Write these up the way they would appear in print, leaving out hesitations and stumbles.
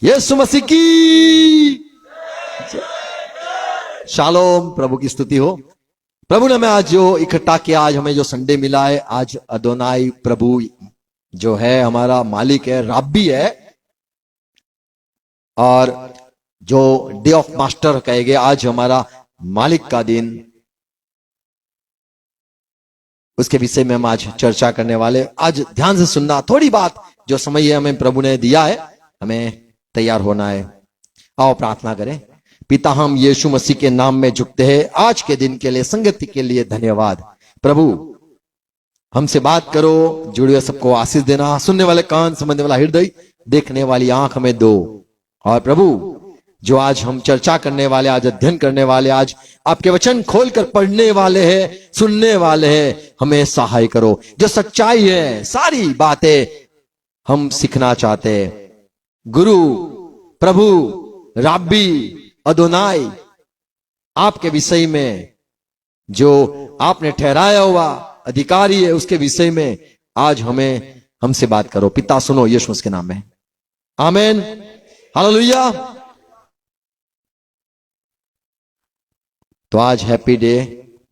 यीशु मसीह की शालोम। प्रभु की स्तुति हो। प्रभु ने हमें आज जो इकट्ठा किया, आज हमें जो संडे मिला है, आज अदोनाई प्रभु जो है हमारा मालिक है, रब्बी है, और जो डे ऑफ मास्टर कहेंगे, आज हमारा मालिक का दिन, उसके विषय में हम आज चर्चा करने वाले। आज ध्यान से सुनना, थोड़ी बात जो समय हमें प्रभु ने दिया है, हमें तैयार होना है। आओ प्रार्थना करें। पिता, हम यीशु मसीह के नाम में झुकते हैं आज के दिन के लिए, संगति के लिए धन्यवाद। प्रभु हमसे बात करो, जुड़े हुए सबको आशीष देना, सुनने वाले कान, समझने वाला हृदय, देखने वाली आंख हमें दो। और प्रभु जो आज हम चर्चा करने वाले, आज अध्ययन करने वाले, आज आपके वचन खोलकर पढ़ने वाले हैं, सुनने वाले हैं, हमें सहाय करो। जो सच्चाई है, सारी बातें हम सीखना चाहते हैं। गुरु, प्रभु, रब्बी, अदोनाई, आपके विषय में जो आपने ठहराया हुआ अधिकारी है, उसके विषय में आज हमसे बात करो। पिता सुनो, यीशु के नाम में, आमीन, हालेलुया। तो आज हैप्पी डे,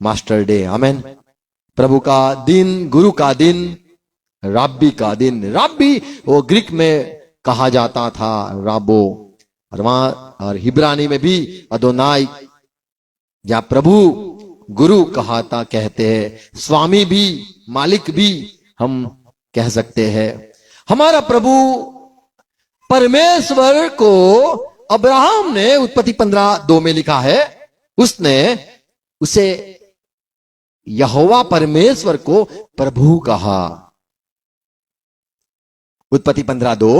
मास्टर डे, आमीन। प्रभु का दिन, गुरु का दिन, रब्बी का दिन। रब्बी वो ग्रीक में कहा जाता था राबो, और वहां और हिब्रानी में भी अदोनाई या प्रभु, गुरु कहते हैं। स्वामी भी, मालिक भी हम कह सकते हैं। हमारा प्रभु परमेश्वर को अब्राहम ने उत्पत्ति 15:2 में लिखा है, उसने उसे यहोवा परमेश्वर को प्रभु कहा। उत्पत्ति 15:2।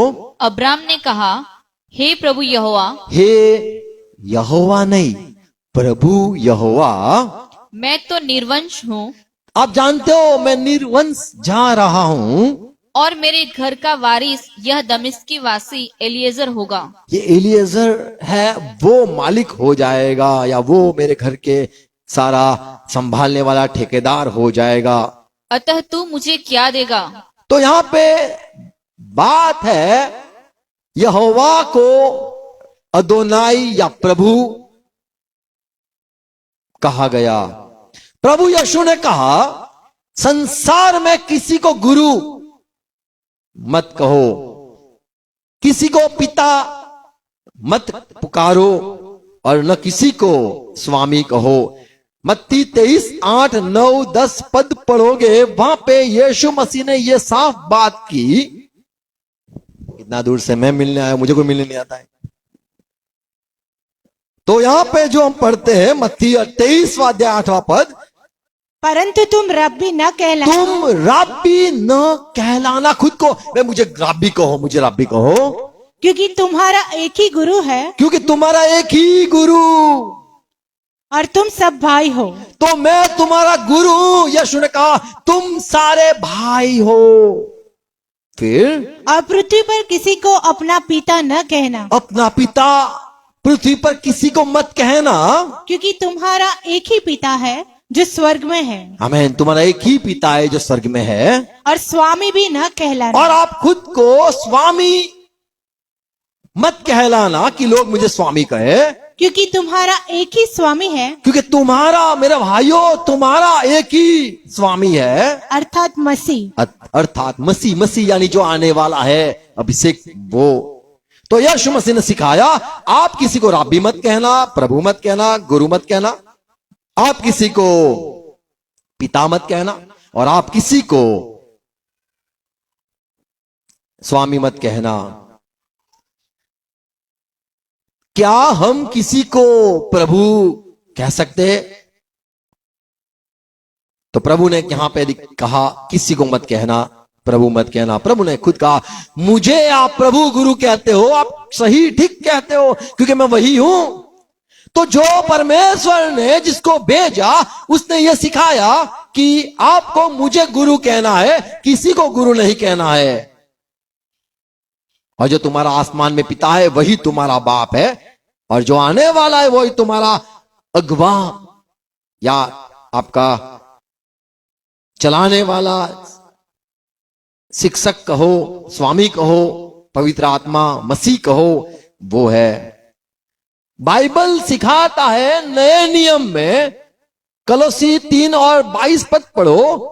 अब्राम ने कहा, हे प्रभु यहोवा। हे यहोवा नहीं, प्रभु यहोवा। मैं तो निर्वंश हूँ, आप जानते हो मैं निर्वंश जा रहा हूं, और मेरे घर का वारिस यह दमिश्की वासी एलिएजर होगा। ये एलिएजर है, वो मालिक हो जाएगा, या वो मेरे घर के सारा संभालने वाला ठेकेदार हो जाएगा। अतः तू मुझे क्या देगा? तो यहाँ पे बात है, यहोवा को अदोनाई या प्रभु कहा गया। प्रभु यीशु ने कहा, संसार में किसी को गुरु मत कहो, किसी को पिता मत पुकारो, और न किसी को स्वामी कहो। मत्ती 23:8-9-10 पद पढ़ोगे, वहां पे यीशु मसीह ने यह साफ बात की। इतना दूर से मैं मिलने आया, मुझे कोई मिलने नहीं आता है। तो यहां पे जो हम पढ़ते हैं, मत्ती 23:8 पद, परंतु तुम रब्बी न कहलाना। तुम रब्बी न कहलाना। खुद को मुझे रब्बी कहो, मुझे रब्बी कहो, क्योंकि तुम्हारा एक ही गुरु है, क्योंकि तुम्हारा एक ही गुरु, और तुम सब भाई हो। तो मैं तुम्हारा गुरु हूं। यीशु ने कहा, तुम सारे भाई हो। फिर और पृथ्वी पर किसी को अपना पिता न कहना, अपना पिता पृथ्वी पर किसी को मत कहना, क्योंकि तुम्हारा एक ही पिता है जो स्वर्ग में है। आमीन। तुम्हारा एक ही पिता है जो स्वर्ग में है। और स्वामी भी न कहलाना। और आप खुद को स्वामी मत कहलाना कि लोग मुझे स्वामी कहे, क्योंकि तुम्हारा एक ही स्वामी है, क्योंकि तुम्हारा, मेरे भाइयों, तुम्हारा एक ही स्वामी है, अर्थात मसीह। अर्थात मसीह। मसीह यानी जो आने वाला है, अभिषेक, वो। तो यीशु मसीह ने सिखाया, आप किसी को रब्बी मत कहना, प्रभु मत कहना, गुरु मत कहना, आप किसी को पिता मत कहना, और आप किसी को स्वामी मत कहना। क्या हम किसी को प्रभु कह सकते हैं? तो प्रभु ने यहां पे कहा, किसी को मत कहना, प्रभु मत कहना। प्रभु ने खुद कहा, मुझे आप प्रभु गुरु कहते हो, आप सही ठीक कहते हो, क्योंकि मैं वही हूं। तो जो परमेश्वर ने जिसको भेजा, उसने ये सिखाया कि आपको मुझे गुरु कहना है, किसी को गुरु नहीं कहना है। और जो तुम्हारा आसमान में पिता है, वही तुम्हारा बाप है, और जो आने वाला है वही तुम्हारा अगवा, या आपका चलाने वाला, शिक्षक कहो, स्वामी कहो, पवित्र आत्मा, मसीह कहो, वो है। बाइबल सिखाता है नए नियम में, कलोसी 3 और 22 पद पढ़ो।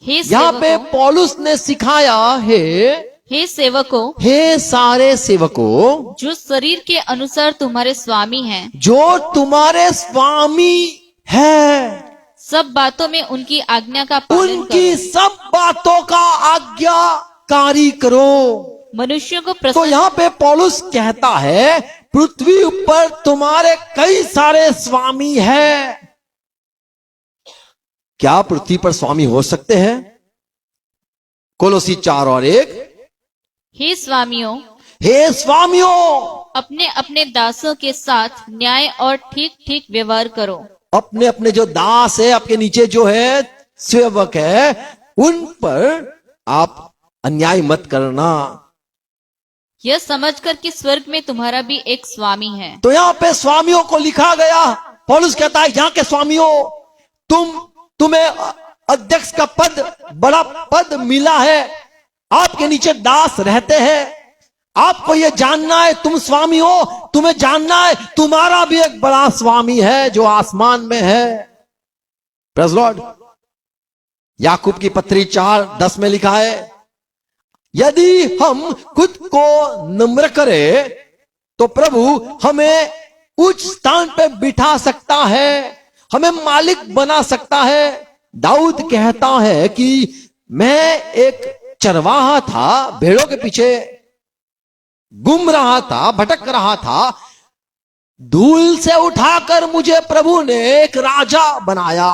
हे यहाँ पे सेवकों, पौलुस ने सिखाया है, हे सेवकों, हे सारे सेवकों, जो शरीर के अनुसार तुम्हारे स्वामी हैं, जो तुम्हारे स्वामी है, सब बातों में उनकी आज्ञा का पालन उनकी करो। सब बातों का आज्ञाकारी करो। मनुष्यों को तो प्रसन्न यहाँ पे पौलुस कहता है पृथ्वी ऊपर तुम्हारे कई सारे स्वामी है। क्या पृथ्वी पर स्वामी हो सकते हैं? कोलोसी 4 और 1, हे स्वामियों, हे स्वामियों, अपने अपने दासों के साथ न्याय और ठीक ठीक व्यवहार करो। अपने अपने जो दास है, आपके नीचे जो है सेवक है, उन पर आप अन्याय मत करना। यह समझकर कि स्वर्ग में तुम्हारा भी एक स्वामी है। तो यहाँ पे स्वामियों को लिखा गया। पौलुस कहता है यहाँ के स्वामियों, तुम्हें अध्यक्ष का पद, बड़ा पद मिला है, आपके नीचे दास रहते हैं। आपको यह जानना है तुम स्वामी हो, तुम्हें जानना है तुम्हारा भी एक बड़ा स्वामी है जो आसमान में है। Praise Lord. याकूब की पत्री 4:10 में लिखा है, यदि हम खुद को नम्र करें तो प्रभु हमें उच्च स्थान पे बिठा सकता है, हमें मालिक बना सकता है। दाऊद कहता है कि मैं एक चरवाहा था, भेड़ों के पीछे गुम रहा था, भटक रहा था, धूल से उठाकर मुझे प्रभु ने एक राजा बनाया,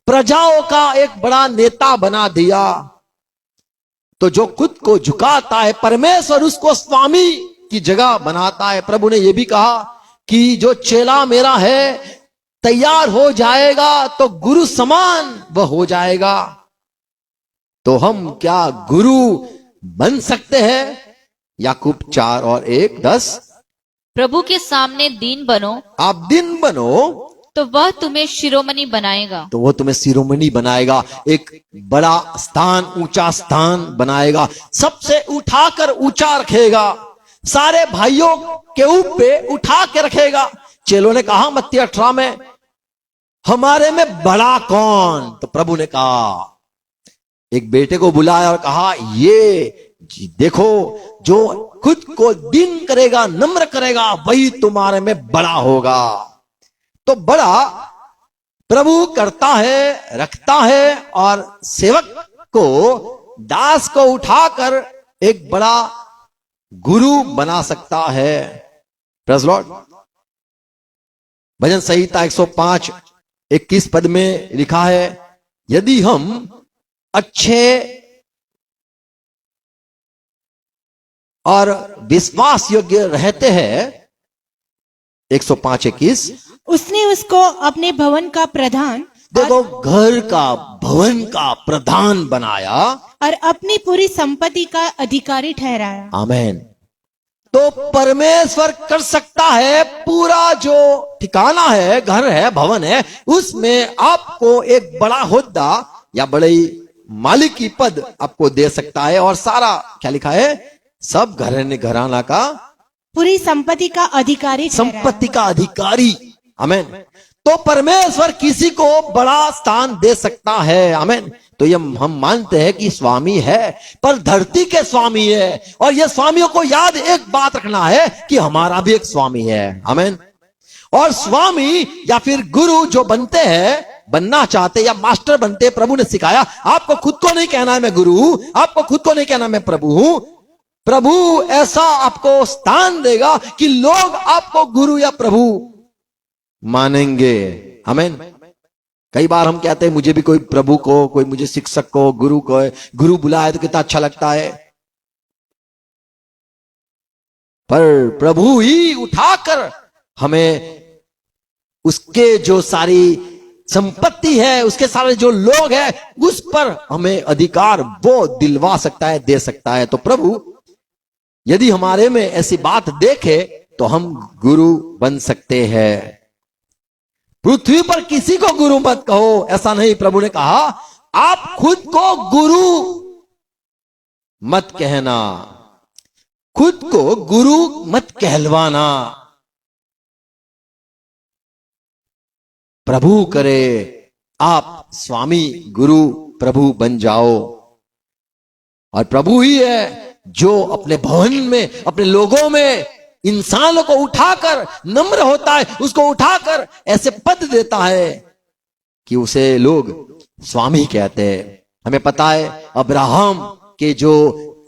प्रजाओं का एक बड़ा नेता बना दिया। तो जो खुद को झुकाता है, परमेश्वर उसको स्वामी की जगह बनाता है। प्रभु ने यह भी कहा कि जो चेला मेरा है तैयार हो जाएगा तो गुरु समान वह हो जाएगा। तो हम क्या गुरु बन सकते हैं? याकूब 4 और 1, 10, प्रभु के सामने दीन बनो, आप दिन बनो तो वह तुम्हें शिरोमणि बनाएगा। तो वो तुम्हें शिरोमणि बनाएगा, एक बड़ा स्थान, ऊंचा स्थान बनाएगा, सबसे उठाकर ऊंचा रखेगा, सारे भाइयों के ऊपर उठा के रखेगा। चेलों ने कहा मत्ती 18 में, हमारे में बड़ा कौन? तो प्रभु ने कहा, एक बेटे को बुलाया और कहा, ये देखो जो खुद को दीन करेगा, नम्र करेगा, वही तुम्हारे में बड़ा होगा। तो बड़ा प्रभु करता है, रखता है, और सेवक को, दास को उठाकर एक बड़ा गुरु बना सकता है। Praise Lord. भजन संहिता 105:21 पद में लिखा है, यदि हम अच्छे और विश्वास योग्य रहते हैं, 105:21, उसने उसको अपने भवन का प्रधान देखो घर का, भवन का प्रधान बनाया और अपनी पूरी संपत्ति का अधिकारी ठहराया। आमेन। तो परमेश्वर कर सकता है, पूरा जो ठिकाना है, घर है, भवन है, उसमें आपको एक बड़ा होद्दा या बड़ी मालिक की पद आपको दे सकता है। और सारा क्या लिखा है, सब घराना का, पूरी संपत्ति का अधिकारी ठहराया। संपत्ति का अधिकारी। आमेन। तो परमेश्वर किसी को बड़ा स्थान दे सकता है। आमेन। तो ये हम मानते हैं कि स्वामी है, पर धरती के स्वामी है। और ये स्वामियों को याद एक बात रखना है कि हमारा भी एक स्वामी है। आमेन। और स्वामी या फिर गुरु जो बनते हैं, बनना चाहते या मास्टर बनते, प्रभु ने सिखाया, आपको खुद को नहीं कहना है मैं गुरु हूं, आपको खुद को नहीं कहना मैं प्रभु हूं। प्रभु ऐसा आपको स्थान देगा कि लोग आपको गुरु या प्रभु मानेंगे। आमेन। कई बार हम कहते हैं मुझे भी कोई प्रभु को, कोई मुझे शिक्षक को, गुरु को, गुरु बुलाए तो कितना अच्छा लगता है, पर प्रभु ही उठाकर हमें उसके जो सारी संपत्ति है, उसके सारे जो लोग हैं, उस पर हमें अधिकार वो दिलवा सकता है, दे सकता है। तो प्रभु यदि हमारे में ऐसी बात देखे तो हम गुरु बन सकते हैं। पृथ्वी पर किसी को गुरु मत कहो, ऐसा नहीं। प्रभु ने कहा आप खुद को गुरु मत कहना, खुद को गुरु मत कहलवाना। प्रभु करे आप स्वामी गुरु प्रभु बन जाओ। और प्रभु ही है जो अपने भवन में, अपने लोगों में इंसानों को उठाकर, नम्र होता है, उसको उठाकर ऐसे पद देता है कि उसे लोग स्वामी कहते हैं। हमें पता है अब्राहम के जो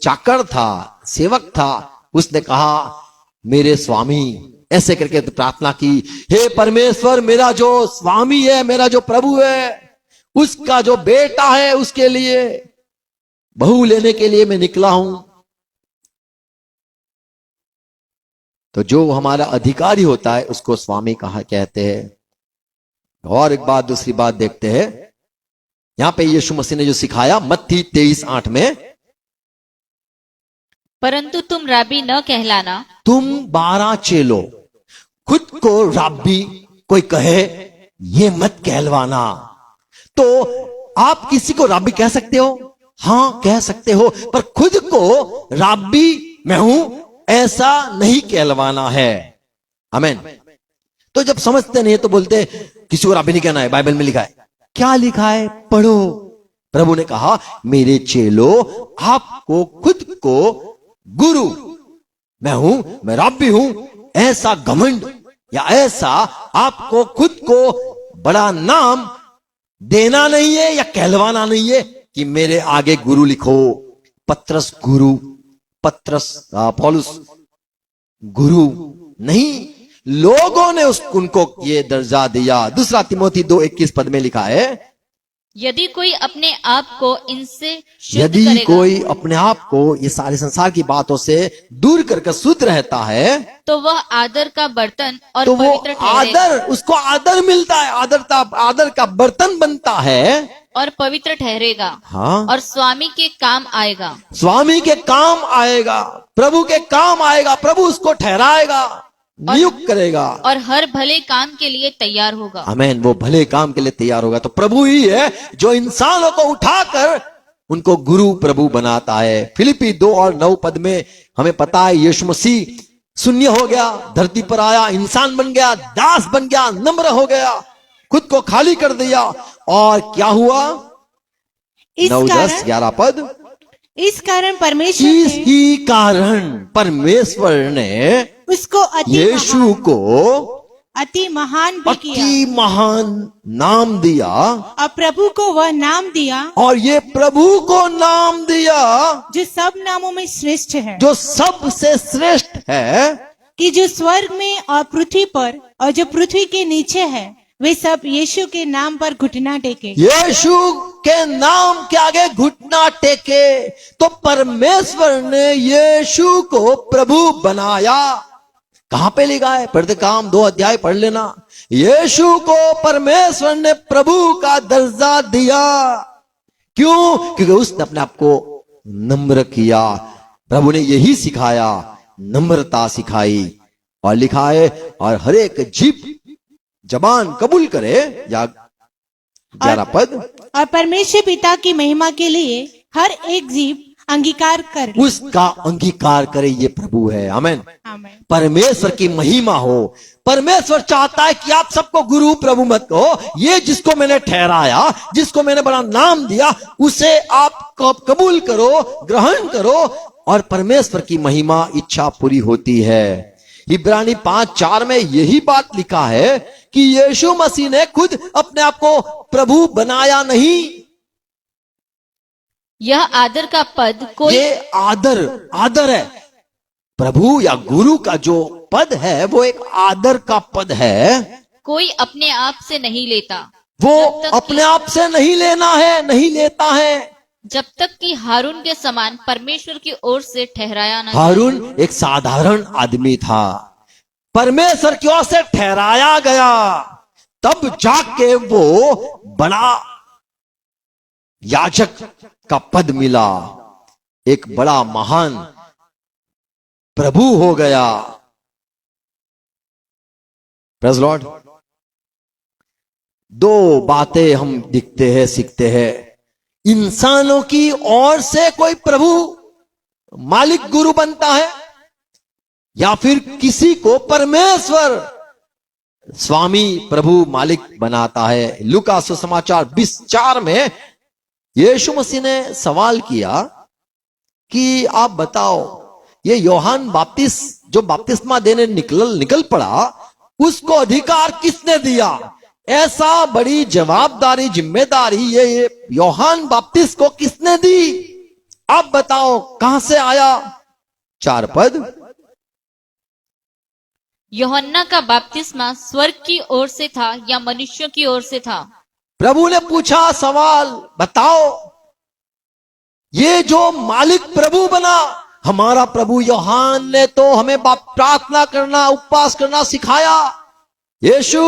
चाकर था, सेवक था, उसने कहा मेरे स्वामी, ऐसे करके तो प्रार्थना की, हे परमेश्वर मेरा जो स्वामी है, मेरा जो प्रभु है, उसका जो बेटा है, उसके लिए बहू लेने के लिए मैं निकला हूं। तो जो हमारा अधिकारी होता है उसको स्वामी कहा कहते हैं। और एक बात, दूसरी बात देखते हैं, यहां पे यीशु मसीह ने जो सिखाया मत्ती 23:8 में, परंतु तुम राबी न कहलाना, तुम 12 चेलो, खुद को राबी कोई कहे ये मत कहलवाना। तो आप किसी को राबी कह सकते हो, हां कह सकते हो, पर खुद को राबी मैं हूं ऐसा नहीं कहलवाना है। आमीन। तो जब समझते नहीं तो बोलते किसी को राबी नहीं कहना है, बाइबल में लिखा है। क्या लिखा है पढ़ो। प्रभु ने कहा मेरे चेलो आपको खुद को गुरु मैं हूं, मैं राबी हूं, ऐसा घमंड या ऐसा आपको खुद को बड़ा नाम देना नहीं है या कहलवाना नहीं है कि मेरे आगे गुरु लिखो। पत्रस गुरु, पौलुस गुरु नहीं, लोगों ने उनको ये दर्जा दिया। दूसरा तिमोथी 2:21 पद में लिखा है, यदि कोई अपने आप को इनसे शुद्ध यदि करेगा, कोई अपने आप को ये सारे संसार की बातों से दूर करके शुद्ध रहता है, तो वह आदर का बर्तन और तो वो पवित्र ठहरेगा आदर, उसको आदर मिलता है, आदर का बर्तन बनता है और पवित्र ठहरेगा, हाँ, और स्वामी के काम आएगा। स्वामी के काम आएगा, प्रभु के काम आएगा, प्रभु उसको ठहराएगा, नियुक्त करेगा, और हर भले काम के लिए तैयार होगा। आमीन। वो भले काम के लिए तैयार होगा। तो प्रभु ही है जो इंसानों को उठाकर उनको गुरु प्रभु बनाता है। फिलिपी 2:9 पद में हमें पता है यीशु मसीह शून्य हो गया, धरती पर आया, इंसान बन गया, दास बन गया, नम्र हो गया, खुद को खाली कर दिया। और क्या हुआ? 9-10-11 पद, इस कारण परमेश्वर इस ने ही कारण परमेश्वर ने उसको यीशु को अति महान भी किया अति महान नाम दिया, और प्रभु को वह नाम दिया और ये प्रभु को नाम दिया जो सब नामों में श्रेष्ठ है, जो सबसे श्रेष्ठ है, कि जो स्वर्ग में और पृथ्वी पर और जो पृथ्वी के नीचे है वे सब यीशु के नाम पर घुटना टेके। यीशु के नाम के आगे घुटना टेके। तो परमेश्वर ने यीशु को प्रभु बनाया। कहां पे लिखा है? पढ़ते काम 2 अध्याय पढ़ लेना। यीशु को परमेश्वर ने प्रभु का दर्जा दिया। क्यों? क्योंकि उसने अपने आप को नम्र किया। प्रभु ने यही सिखाया, नम्रता सिखाई। और लिखा है और हर एक जीभ जबान कबूल करे, या 11 पद, और परमेश्वर पिता की महिमा के लिए हर एक जीव अंगीकार कर ले। उसका अंगीकार करे। ये प्रभु है। आमीन। आमीन। परमेश्वर की महिमा हो। परमेश्वर चाहता है कि आप सबको गुरु प्रभु मत कहो। ये जिसको मैंने ठहराया, जिसको मैंने बड़ा नाम दिया, उसे आप कबूल करो, ग्रहण करो, और परमेश्वर की महिमा इच्छा पूरी होती है। इब्रानी 5:4 में यही बात लिखा है कि यीशु मसीह ने खुद अपने आप को प्रभु बनाया नहीं। यह आदर का पद कोई, ये आदर है। प्रभु या गुरु का जो पद है वो एक आदर का पद है। कोई अपने आप से नहीं लेता, वो जब तक अपने आप से नहीं लेना है, नहीं लेता है। जब तक कि हारून के समान परमेश्वर की ओर से ठहराया न जाए। हारून एक साधारण आदमी था, परमेश्वर की ओर से ठहराया गया, तब जाके वो बड़ा याजक का पद मिला, एक बड़ा महान प्रभु हो गया। Praise Lord. 2 बातें हम दिखते हैं, सीखते हैं। इंसानों की ओर से कोई प्रभु मालिक गुरु बनता है, या फिर किसी को परमेश्वर स्वामी प्रभु मालिक बनाता है। लूका सुसमाचार 20:4 में यीशु मसीह ने सवाल किया कि आप बताओ, ये योहान जो बपतिस्मा देने निकल पड़ा, उसको अधिकार किसने दिया? ऐसा बड़ी जवाबदारी, जिम्मेदारी ये योहान बपतिस्मा को किसने दी? आप बताओ कहां से आया? 4 पद। यूहन्ना का बपतिस्मा स्वर्ग की ओर से था या मनुष्यों की ओर से था? प्रभु ने पूछा सवाल, बताओ ये जो मालिक प्रभु बना, हमारा प्रभु यूहन्ना ने तो हमें प्रार्थना करना, उपवास करना सिखाया। यीशु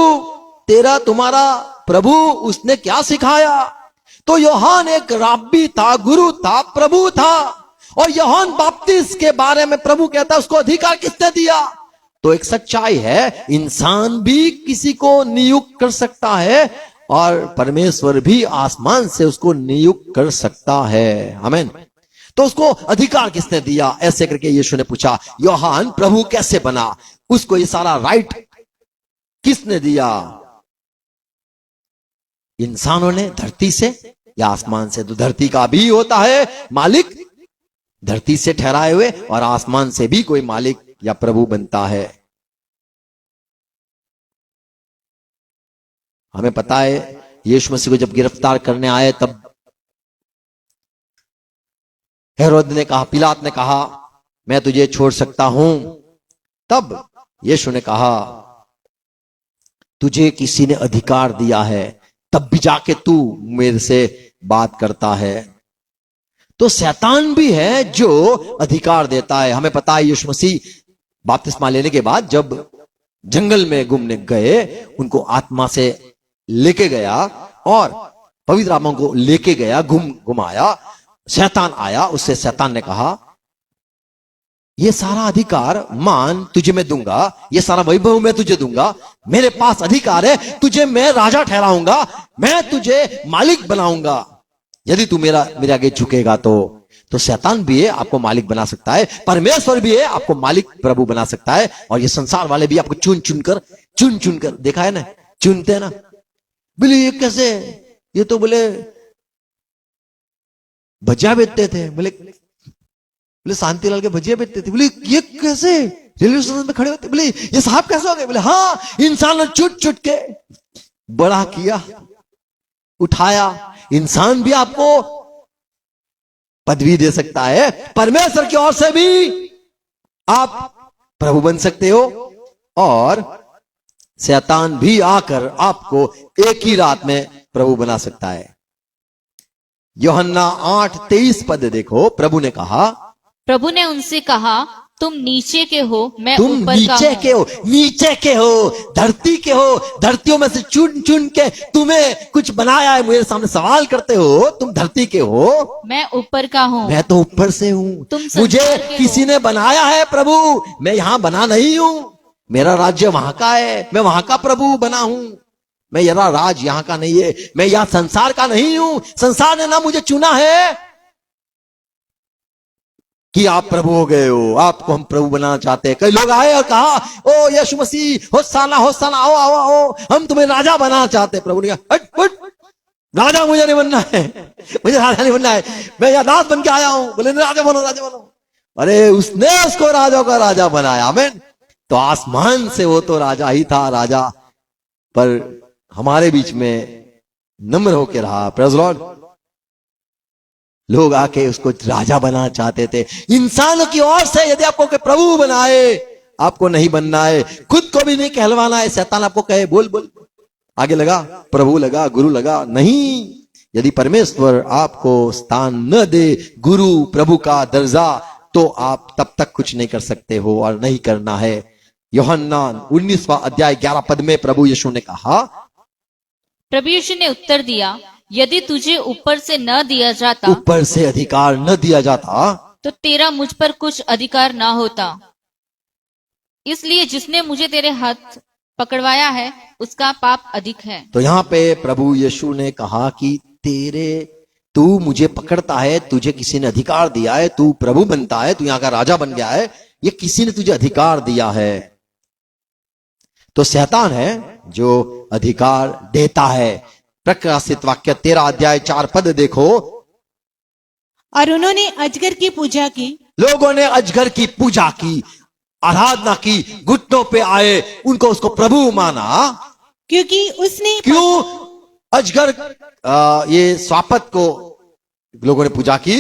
तेरा तुम्हारा प्रभु, उसने क्या सिखाया? तो यूहन्ना एक राब्बी था, गुरु था, प्रभु था। और यूहन्ना बपतिस्मा के बारे में प्रभु कहता है उसको अधिकार किसने दिया? तो एक सच्चाई है, इंसान भी किसी को नियुक्त कर सकता है और परमेश्वर भी आसमान से उसको नियुक्त कर सकता है। आमीन। तो उसको अधिकार किसने दिया? ऐसे करके यीशु ने पूछा, यूहन्ना प्रभु कैसे बना? उसको ये सारा राइट किसने दिया? इंसानों ने, धरती से या आसमान से? तो धरती का भी होता है मालिक, धरती से ठहराए हुए, और आसमान से भी कोई मालिक या प्रभु बनता है। हमें पता है यीशु मसीह को जब गिरफ्तार करने आए तब हेरोद ने कहा, पिलात ने कहा, मैं तुझे छोड़ सकता हूं। तब यीशु ने कहा, तुझे किसी ने अधिकार दिया है, तब भी जाके तू मेरे से बात करता है। तो शैतान भी है जो अधिकार देता है। हमें पता है यीशु मसीह बपतिस्मा लेने के बाद जब जंगल में घूमने गए, उनको आत्मा से लेके गया और पवित्र आत्मा को लेके गया, घुमाया। शैतान आया, उससे शैतान ने कहा, ये सारा अधिकार मान तुझे मैं दूंगा, ये सारा वैभव मैं तुझे दूंगा, मेरे पास अधिकार है, तुझे मैं राजा ठहराऊंगा, मैं तुझे मालिक बनाऊंगा, यदि तू मेरे आगे झुकेगा तो शैतान भी है, आपको मालिक बना सकता है, परमेश्वर भी है, आपको मालिक प्रभु बना सकता है, और ये संसार वाले भी आपको चुन चुन कर, देखा है ना, चुनते हैं ना। बोले ये कैसे? ये तो बोले भजिया बेचते थे, बोले शांतिलाल के भजिया बेचते थे। बोले ये कैसे? रेलवे स्टेशन में खड़े होते, बोले ये साहब कैसे हो गए? बोले हाँ, इंसान ने चुट के बड़ा किया, उठाया। इंसान भी आपको पदवी दे सकता है, परमेश्वर की ओर से भी आप प्रभु बन सकते हो, और शैतान भी आकर आपको एक ही रात में प्रभु बना सकता है। यूहन्ना 8:23 पद देखो, प्रभु ने कहा, प्रभु ने उनसे कहा, तुम नीचे के हो, मैं तुम ऊपर का नीचे के हो, नीचे के हो, धरती के हो, धरतियों में से चुन के तुम्हें कुछ बनाया है। मेरे सामने सवाल करते हो, तुम धरती के हो, मैं ऊपर का हूँ, मैं तो ऊपर से हूँ। तुम संसार मुझे के किसी ने बनाया है प्रभु, मैं यहां बना नहीं हूं, मेरा राज्य वहां का है, मैं वहां का प्रभु बना हूं। मैं यरा राज यहां का नहीं है, मैं यहां संसार का नहीं हूं, संसार ने ना मुझे चुना है कि आप प्रभु हो गए हो, आपको हम प्रभु बनाना चाहते हैं। कई लोग आए और कहा, ओ यीशु मसीह, होशाना होशाना, आओ आओ आओ, हम तुम्हें राजा बनाना चाहते हैं। प्रभु ने कहा, हट हट, राजा मुझे नहीं बनना है, मुझे राजा नहीं बनना है, मैं यह दास बन के आया हूं। बोले राजा बनो, राजा बनो। अरे उसने उसको राजा का राजा बनाया। आमीन। तो आसमान से वो तो राजा ही था, राजा, पर हमारे बीच में नम्र होके रहा। Praise Lord. लोग आके उसको राजा बनाना चाहते थे। इंसानों की ओर से यदि आपको प्रभु बनाए, आपको नहीं बनना है, खुद को भी नहीं कहलवाना है। शैतान आपको कहे बोल बोल, आगे लगा, प्रभु लगा, गुरु लगा, नहीं। यदि परमेश्वर आपको स्थान न दे, गुरु प्रभु का दर्जा, तो आप तब तक कुछ नहीं कर सकते हो और नहीं करना है। यूहन्ना 19वां अध्याय 11 पद में प्रभु यीशु ने कहा, प्रभु यीशु ने उत्तर दिया, यदि तुझे ऊपर से न दिया जाता, ऊपर से अधिकार न दिया जाता, तो तेरा मुझ पर कुछ अधिकार ना होता। इसलिए जिसने मुझे तेरे हाथ पकड़वाया है, उसका पाप अधिक है। तो यहाँ पे प्रभु यीशु ने कहा कि तू मुझे पकड़ता है, तुझे किसी ने अधिकार दिया है, तू प्रभु बनता है, तू यहाँ का राजा बन गया है, ये किसी ने तुझे अधिकार दिया है। तो शैतान है जो अधिकार देता है। प्रकाशित वाक्य 13 अध्याय 4 पद देखो। और उन्होंने अजगर की पूजा की, लोगों ने अजगर की पूजा की, आराधना की, घुटनों पे आए, उनको उसको प्रभु माना। क्योंकि उसने क्यों? अजगर ये स्वापत को लोगों ने पूजा की,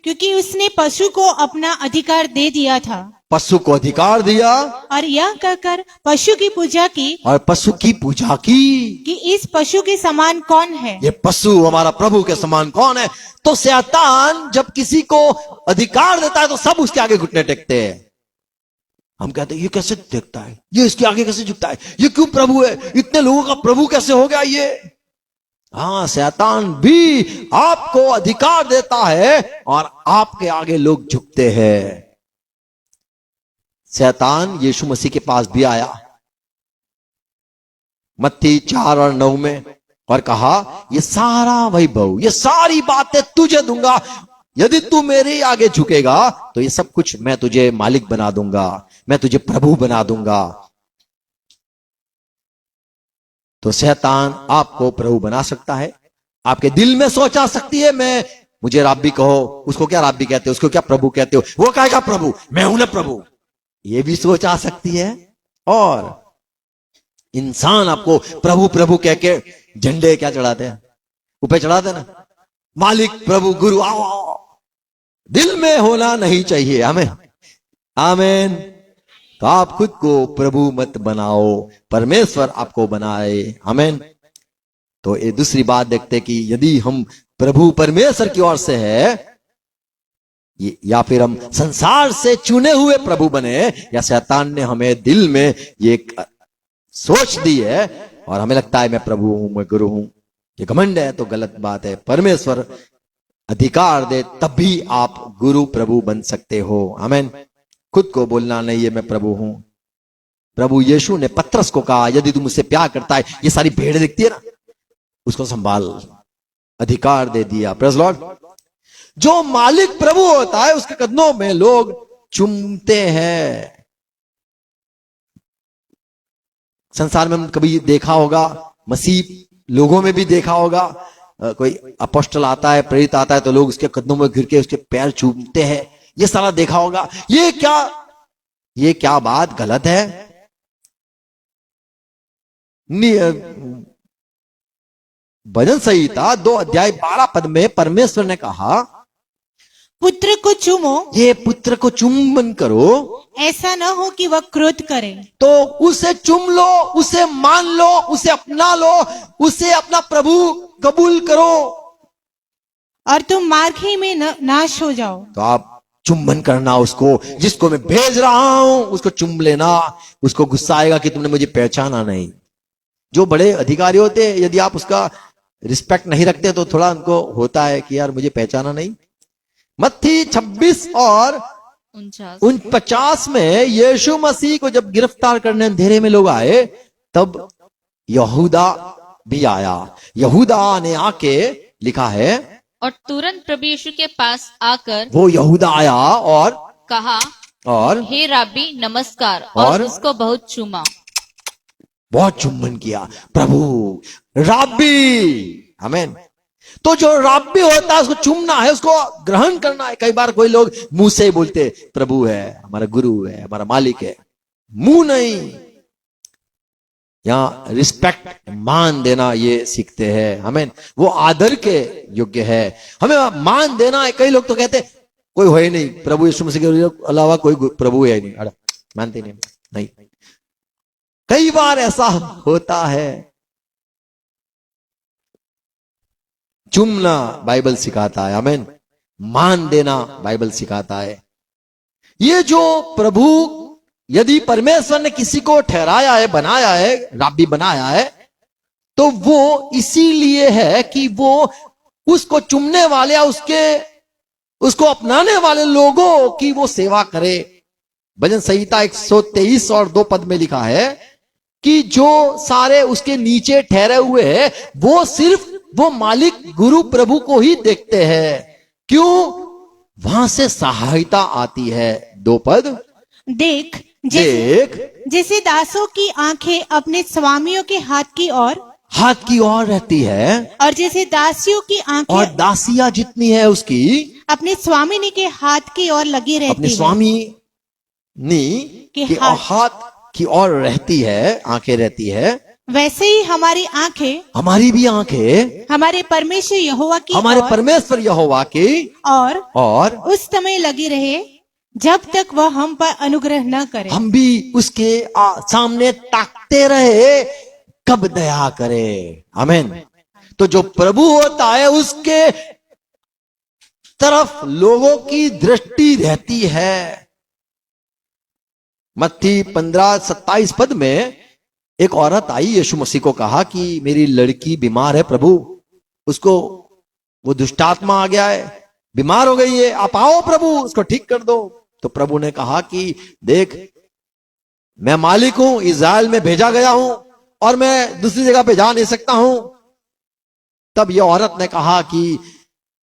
क्योंकि उसने पशु को अपना अधिकार दे दिया था, पशु को अधिकार दिया और यह कहकर पशु की पूजा की और पशु की पूजा की। कि इस पशु के समान कौन है। ये पशु हमारा प्रभु के समान कौन है? तो शैतान जब किसी को अधिकार देता है तो सब उसके आगे घुटने टेकते हैं। हम कहते हैं ये कैसे देखता है, ये इसके आगे कैसे झुकता है, ये क्यों प्रभु है, इतने लोगों का प्रभु कैसे हो गया ये। हाँ, शैतान भी आपको अधिकार देता है और आपके आगे लोग झुकते हैं। शैतान यीशु मसीह के पास भी आया मत्ती 4 और 9 में और कहा ये सारा वैभव, ये सारी बातें तुझे दूंगा, यदि तू मेरे आगे झुकेगा तो ये सब कुछ मैं तुझे मालिक बना दूंगा, मैं तुझे प्रभु बना दूंगा। तो शैतान आपको प्रभु बना सकता है। आपके दिल में सोच आ सकती है मैं, मुझे राब्बी कहो, उसको क्या राब्बी कहते हो, उसको क्या प्रभु कहते हो, वो कहेगा प्रभु, मैं हूं ना प्रभु, ये भी सोच आ सकती है। और इंसान आपको प्रभु प्रभु कह के झंडे क्या चढ़ाते हैं, ऊपर चढ़ाते ना, मालिक प्रभु गुरु आओ आओ। दिल में होना नहीं चाहिए हमें। आमीन। तो आप खुद को प्रभु मत बनाओ, परमेश्वर आपको बनाए। आमीन। तो ये दूसरी बात देखते कि यदि हम प्रभु परमेश्वर की ओर से है या फिर हम संसार से चुने हुए प्रभु बने, या शैतान ने हमें दिल में ये सोच दी है और हमें लगता है मैं प्रभु हूं, मैं गुरु हूं, ये घमंड है, तो गलत बात है। परमेश्वर अधिकार दे तब भी आप गुरु प्रभु बन सकते हो। आमीन। खुद को बोलना नहीं है मैं प्रभु हूं। प्रभु यीशु ने पतरस को कहा यदि तू मुझसे प्यार करता है, ये सारी भेड़ दिखती है ना, उसको संभाल, अधिकार दे दिया। Praise Lord. जो मालिक प्रभु होता है उसके कदमों में लोग चूमते हैं। संसार में कभी देखा होगा, मसीह लोगों में भी देखा होगा, कोई अपोस्टल आता है, प्रेरित आता है तो लोग उसके कदमों में गिर के उसके पैर चूमते हैं। ये सारा देखा होगा। ये क्या बात गलत है। भजन संहिता 2 अध्याय 12 पद में परमेश्वर ने कहा पुत्र को चूमो, ये पुत्र को चुंबन करो, ऐसा न हो कि वह क्रोध करे। तो उसे चुम लो, उसे मान लो, उसे अपना लो, उसे अपना प्रभु कबूल करो और तुम मार्ग ही में नाश हो जाओ। तो आप चुंबन करना, उसको जिसको मैं भेज रहा हूं उसको चुम लेना। उसको गुस्सा आएगा कि तुमने मुझे पहचाना नहीं। जो बड़े अधिकारी होते हैं, यदि आप उसका रिस्पेक्ट नहीं रखते तो थोड़ा उनको होता है कि यार मुझे पहचाना नहीं। मत्ती 26 और 49 में यीशु मसीह को जब गिरफ्तार करने अंधेरे में लोग आए तब यहूदा भी आया। यहूदा ने आके लिखा है, और तुरंत प्रभु यीशु के पास आकर वो यहूदा आया और कहा, और हे राबी नमस्कार, और उसको बहुत चूमा, बहुत चुम्बन किया। प्रभु राबी। आमीन। तो जो राबी होता है उसको चूमना है, उसको ग्रहण करना है। कई बार कोई लोग मुंह से ही बोलते प्रभु है, हमारा गुरु है, हमारा मालिक है, मुंह नहीं। यहां रिस्पेक्ट, मान देना ये सीखते हैं। हमें वो आदर के योग्य है, हमें मान देना है। कई लोग तो कहते कोई हो ही नहीं, प्रभु यीशु मसीह के अलावा कोई प्रभु है ही नहीं, अड़ा मानते नहीं। कई बार ऐसा होता है। चुमना बाइबल सिखाता है। आमीन। मान देना बाइबल सिखाता है। ये जो प्रभु, यदि परमेश्वर ने किसी को ठहराया है, बनाया है, राबी बनाया है, तो वो इसीलिए है कि वो उसको चुमने वाले या उसको अपनाने वाले लोगों की वो सेवा करे। भजन संहिता 123 और 2 पद में लिखा है कि जो सारे उसके नीचे ठहरे हुए हैं वो सिर्फ वो मालिक गुरु प्रभु को ही देखते हैं। क्यों? वहां से सहायता आती है। 2 पद, देख जैसे देख जैसे दासों की आंखें अपने स्वामियों के हाथ की ओर हाथ की ओर रहती है, और जैसे दासियों की और आंखें दासियां जितनी है उसकी अपने स्वामिनी के हाथ की ओर लगी अपने रहती है, स्वामी नी के की हाथ की ओर रहती है, आंखें रहती है, वैसे ही हमारी आंखें हमारी भी आंखें हमारे परमेश्वर यहोवा की हमारे ओर परमेश्वर यहोवा की और उस समय लगी रहे जब तक वह हम पर अनुग्रह न करे। हम भी उसके सामने ताकते रहे कब दया करे। आमीन। तो जो प्रभु होता है उसके तरफ लोगों की दृष्टि रहती है। मत्ती 15:27 पद में एक औरत आई, यीशु मसीह को कहा कि मेरी लड़की बीमार है प्रभु, उसको वो दुष्टात्मा आ गया है, बीमार हो गई है, आप आओ प्रभु उसको ठीक कर दो। तो प्रभु ने कहा कि देख मैं मालिक हूं, इज़राइल में भेजा गया हूं और मैं दूसरी जगह पे जा नहीं सकता हूं। तब ये औरत ने कहा कि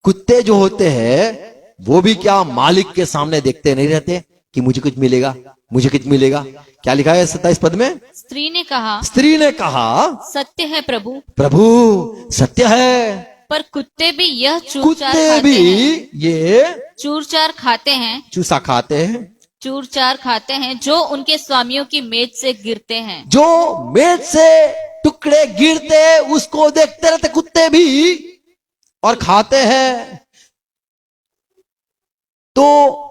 कुत्ते जो होते हैं वो भी क्या मालिक के सामने देखते नहीं रहते कि मुझे कुछ मिलेगा, मुझे कुछ मिलेगा। क्या लिखा है 27 पद में? स्त्री ने कहा स्त्री ने कहा सत्य है प्रभु, प्रभु सत्य है, पर कुत्ते भी यह चूर चार कुत्ते खाते भी हैं, ये चूर चार खाते हैं, चूसा खाते हैं, चूर चार खाते हैं जो उनके स्वामियों की मेज से गिरते हैं। जो मेज से टुकड़े गिरते उसको देखते रहते कुत्ते भी और खाते हैं। तो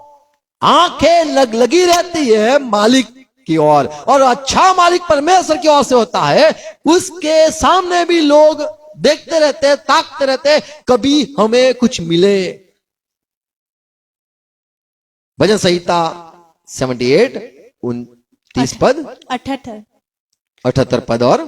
आंखें लगी रहती है मालिक की ओर, और अच्छा मालिक परमेश्वर की ओर से होता है, उसके सामने भी लोग देखते रहते, ताकते रहते कभी हमें कुछ मिले। भजन संहिता 78 29 पद, 78 पद और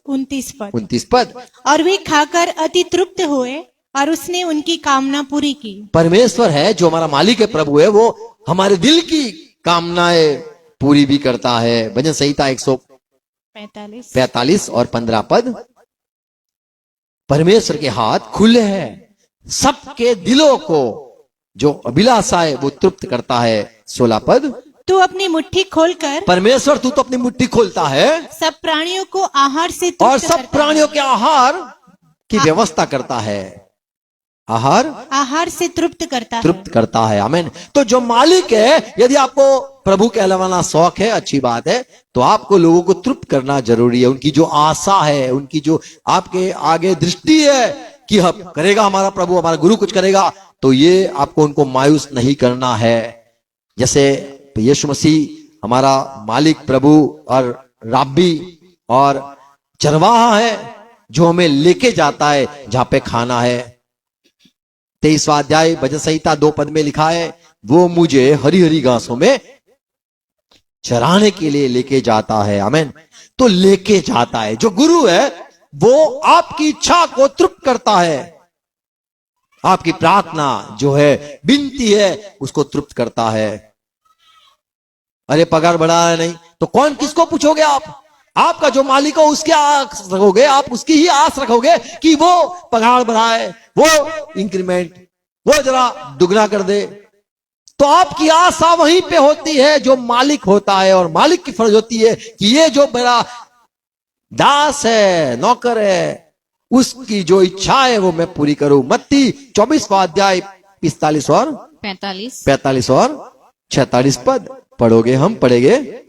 29 पद। 29 पद। और वे खाकर अति तृप्त हुए और उसने उनकी कामना पूरी की। परमेश्वर है जो हमारा मालिक है, प्रभु है, वो हमारे दिल की कामनाएं पूरी भी करता है। भजन संहिता 145 और 15 पद। परमेश्वर के हाथ खुले हैं, सबके दिलों को जो अभिलाषा है वो तृप्त करता है। 16 पद। तू अपनी मुट्ठी खोलकर, परमेश्वर तू तो अपनी मुट्ठी खोलता है सब प्राणियों को आहार से तृप्त और सब करता प्राणियों के आहार की व्यवस्था करता है। आहार से तृप्त करता तृप्त करता है। आमीन। तो जो मालिक है, यदि आपको प्रभु कहलाना शौक है, अच्छी बात है, तो आपको लोगों को तृप्त करना जरूरी है। उनकी जो आशा है, उनकी जो आपके आगे दृष्टि है कि हम करेगा हमारा प्रभु, हमारा गुरु कुछ करेगा, तो ये आपको उनको मायूस नहीं करना है। जैसे यीशु मसीह हमारा मालिक, प्रभु और राब्बी और चरवाहा है जो हमें लेके जाता है जहां पे खाना है। 23वां अध्याय भजन संहिता 2 पद में लिखा है, वो मुझे हरी हरी घासों में चराने के लिए लेके जाता है। आमीन। तो लेके जाता है, जो गुरु है वो आपकी इच्छा को तृप्त करता है, आपकी प्रार्थना जो है, विनती है, उसको तृप्त करता है। अरे पगार बढ़ा है नहीं तो कौन किसको पूछोगे? आपका जो मालिक हो उसके आस रखोगे, आप उसकी ही आस रखोगे कि वो पगार बढ़ाए, वो इंक्रीमेंट, वो जरा दुगना कर दे। तो आपकी आशा वहीं पे होती है जो मालिक होता है, और मालिक की फर्ज होती है कि ये जो मेरा दास है, नौकर है, उसकी जो इच्छा है वो मैं पूरी करूं। मत्ती 24वां अध्याय 45 और 45 और 46 पद पढ़ोगे, हम पढ़ेंगे।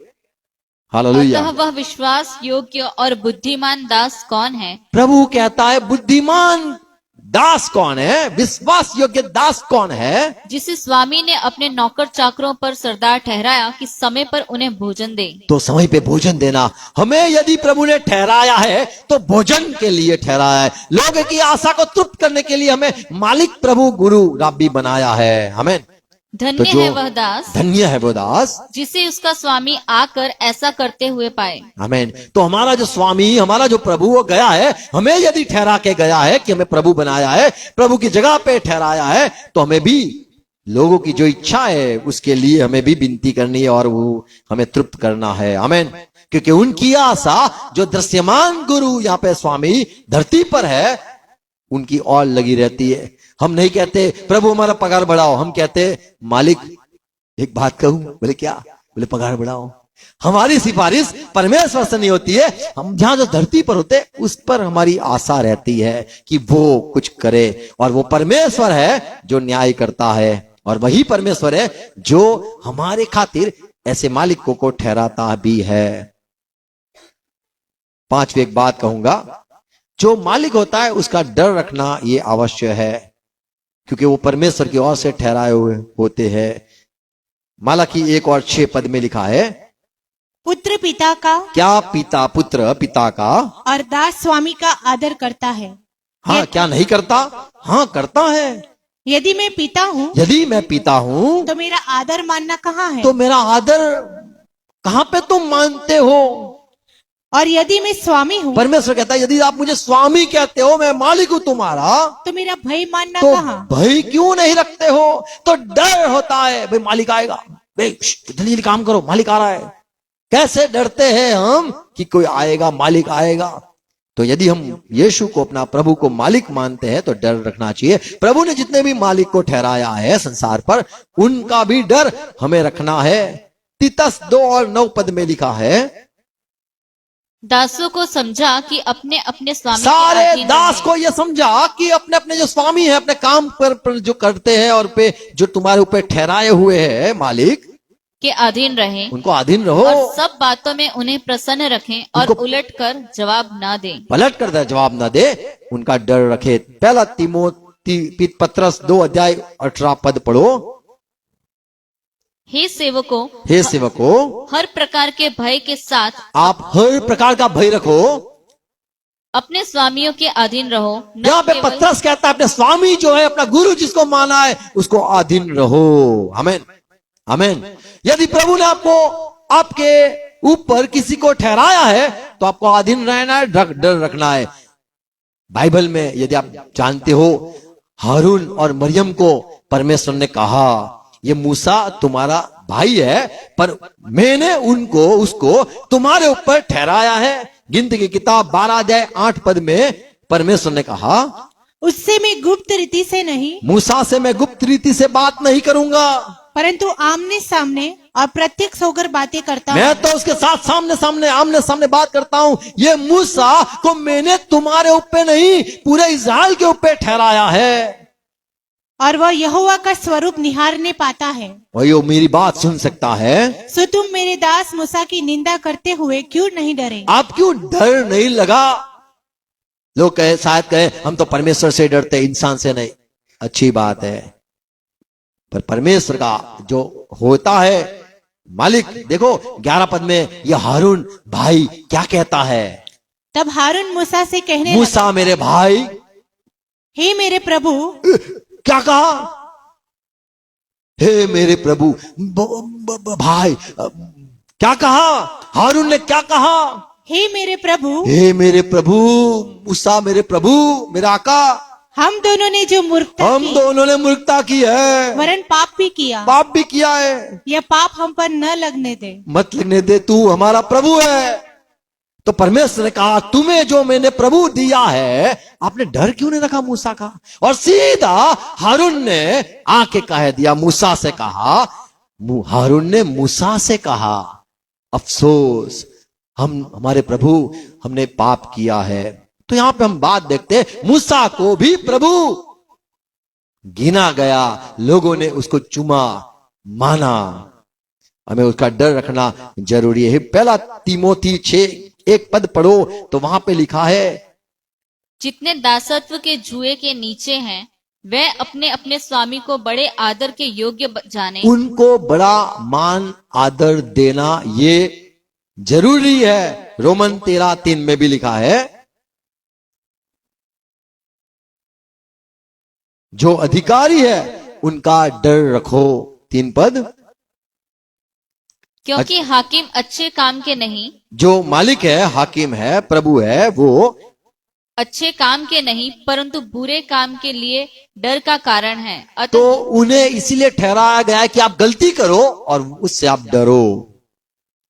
हालेलुया। अतः वह विश्वास योग्य और बुद्धिमान दास कौन है? प्रभु कहता है बुद्धिमान दास कौन है, विश्वास योग्य दास कौन है? जिसे स्वामी ने अपने नौकर चाकरों पर सरदार ठहराया कि समय पर उन्हें भोजन दे। तो समय पे भोजन देना, हमें यदि प्रभु ने ठहराया है तो भोजन के लिए ठहराया है, लोगों की आशा को तृप्त करने के लिए हमें मालिक, प्रभु, गुरु, राब्बी बनाया है। हमें धन्य तो है वह दास, धन्य है वो दास जिसे उसका स्वामी आकर ऐसा करते हुए पाए। आमीन। तो हमारा जो स्वामी, हमारा जो प्रभु वो गया है, हमें यदि ठहरा के गया है कि हमें प्रभु बनाया है, प्रभु की जगह पे ठहराया है, तो हमें भी लोगों की जो इच्छा है उसके लिए हमें भी विनती करनी है और वो हमें तृप्त करना है। आमीन। क्योंकि उनकी आशा, जो दृश्यमान गुरु यहाँ पे स्वामी धरती पर है, उनकी और लगी रहती है। हम नहीं कहते प्रभु हमारा पगार बढ़ाओ, हम कहते मालिक एक बात कहूं। बोले क्या? बोले पगार बढ़ाओ। हमारी सिफारिश परमेश्वर से नहीं होती है, हम जहां जो धरती पर होते उस पर हमारी आशा रहती है कि वो कुछ करे, और वो परमेश्वर है जो न्याय करता है, और वही परमेश्वर है जो हमारे खातिर ऐसे मालिकों को ठहराता भी है। पांचवी एक बात कहूंगा, जो मालिक होता है उसका डर रखना ये आवश्यक है, क्योंकि वो परमेश्वर की ओर से ठहराए हुए होते हैं। मालाकी 1:6 में लिखा है, पुत्र पिता का क्या पिता पुत्र पिता का और दास स्वामी का आदर करता है। हाँ क्या नहीं करता? हाँ करता है। यदि मैं पिता हूँ यदि मैं पिता हूं तो मेरा आदर मानना कहाँ है? तो मेरा आदर कहां पे तुम मानते हो? और यदि मैं स्वामी हूँ परमेश्वर कहता है यदि आप मुझे स्वामी कहते हो, मैं मालिक हूं तुम्हारा, तो मेरा भय मानना तो कहाँ? भय क्यों नहीं रखते हो? तो डर होता है, भाई मालिक आएगा, भाई जल्दी जल्दी काम करो, मालिक आ रहा है। कैसे डरते हैं हम कि कोई आएगा, मालिक आएगा। तो यदि हम यीशु को अपना प्रभु को मालिक मानते हैं तो डर रखना चाहिए। प्रभु ने जितने भी मालिक को ठहराया है संसार पर, उनका भी डर हमें रखना है। तीतस 2:9 में लिखा है, दासों को समझा कि अपने अपने स्वामी के सारे अधीन दास रहें। को यह समझा कि अपने अपने जो स्वामी है, अपने काम पर जो करते हैं और पे जो तुम्हारे ऊपर ठहराए हुए हैं मालिक, के अधीन रहें, उनको अधीन रहो, और सब बातों में उन्हें प्रसन्न रखें और उनको- उलटकर जवाब ना दें। पलट कर जवाब न दे, उनका डर रखे। पहला तीमुथी पत्रस 2:18 पढ़ो। हे सेवकों, हे सेवकों, हर प्रकार के भय के साथ आप हर प्रकार का भय रखो। अपने स्वामियों के अधीन रहो, न यहाँ पे केवल पत्रस कहता है अपने स्वामी जो है, अपना गुरु जिसको माना है, उसको अधीन रहो। आमीन आमीन। यदि प्रभु ने आपको आपके ऊपर किसी को ठहराया है तो आपको अधीन रहना है, डर रखना है। बाइबल में यदि आप जानते हो, हारून और मरियम को परमेश्वर ने कहा ये मूसा तुम्हारा भाई है, पर मैंने उसको तुम्हारे ऊपर ठहराया है। गिनती की किताब 12:8 में परमेश्वर ने कहा, उससे मैं गुप्त रीति से नहीं मूसा से मैं गुप्त रीति से बात नहीं करूंगा, परंतु आमने सामने और प्रत्यक्ष होकर बातें करता हूँ। मैं तो उसके साथ आमने सामने बात करता हूं। ये मूसा को मैंने तुम्हारे ऊपर नहीं, पूरे इस्राएल के ऊपर ठहराया है। और वह यहोवा का स्वरूप निहारने पाता है। वही वो मेरी बात सुन सकता है। सो तुम मेरे दास मूसा की निंदा करते हुए क्यों नहीं डरे? आप क्यों डर नहीं लगा? लोग कहे, शायद कहे हम तो परमेश्वर से डरते, इंसान से नहीं। अच्छी बात है, पर परमेश्वर का जो होता है मालिक, देखो 11 में ये हारून भाई क्या कहता है? तब हारून मूसा से कहने लगा, मूसा मेरे भाई, हे मेरे प्रभु। क्या कहा? हे मेरे प्रभु, भाई, क्या कहा? हारून ने क्या कहा? हे मेरे प्रभु, हे मेरे प्रभु, मूसा मेरे प्रभु, मेरा आका, हम दोनों ने जो मूर्खता हम की, दोनों ने मूर्खता की है, वरन पाप भी किया। पाप भी किया है। यह पाप हम पर न लगने दे। मत लगने दे, तू हमारा प्रभु है। तो परमेश्वर ने कहा तुम्हें जो मैंने प्रभु दिया है, आपने डर क्यों नहीं रखा मूसा का? और सीधा हारून ने आके कह दिया, मूसा से कहा, हारून ने मूसा से कहा, अफसोस हमारे प्रभु, हमने पाप किया है। तो यहां पे हम बात देखते हैं, मूसा को भी प्रभु गिना गया, लोगों ने उसको चुमा, माना। हमें उसका डर रखना जरूरी है। पहला तीमोथी 6:1 पढ़ो तो वहां पे लिखा है, जितने दासत्व के जुए के नीचे हैं, वे अपने अपने स्वामी को बड़े आदर के योग्य जाने। उनको बड़ा मान आदर देना ये जरूरी है। रोमन 13:3 में भी लिखा है, जो अधिकारी है उनका डर रखो। 3 पद, क्योंकि हाकिम अच्छे काम के नहीं, जो मालिक है, हाकिम है, प्रभु है, वो अच्छे काम के नहीं परंतु बुरे काम के लिए डर का कारण है। तो उन्हें इसीलिए ठहराया गया है कि आप गलती करो और उससे आप डरो।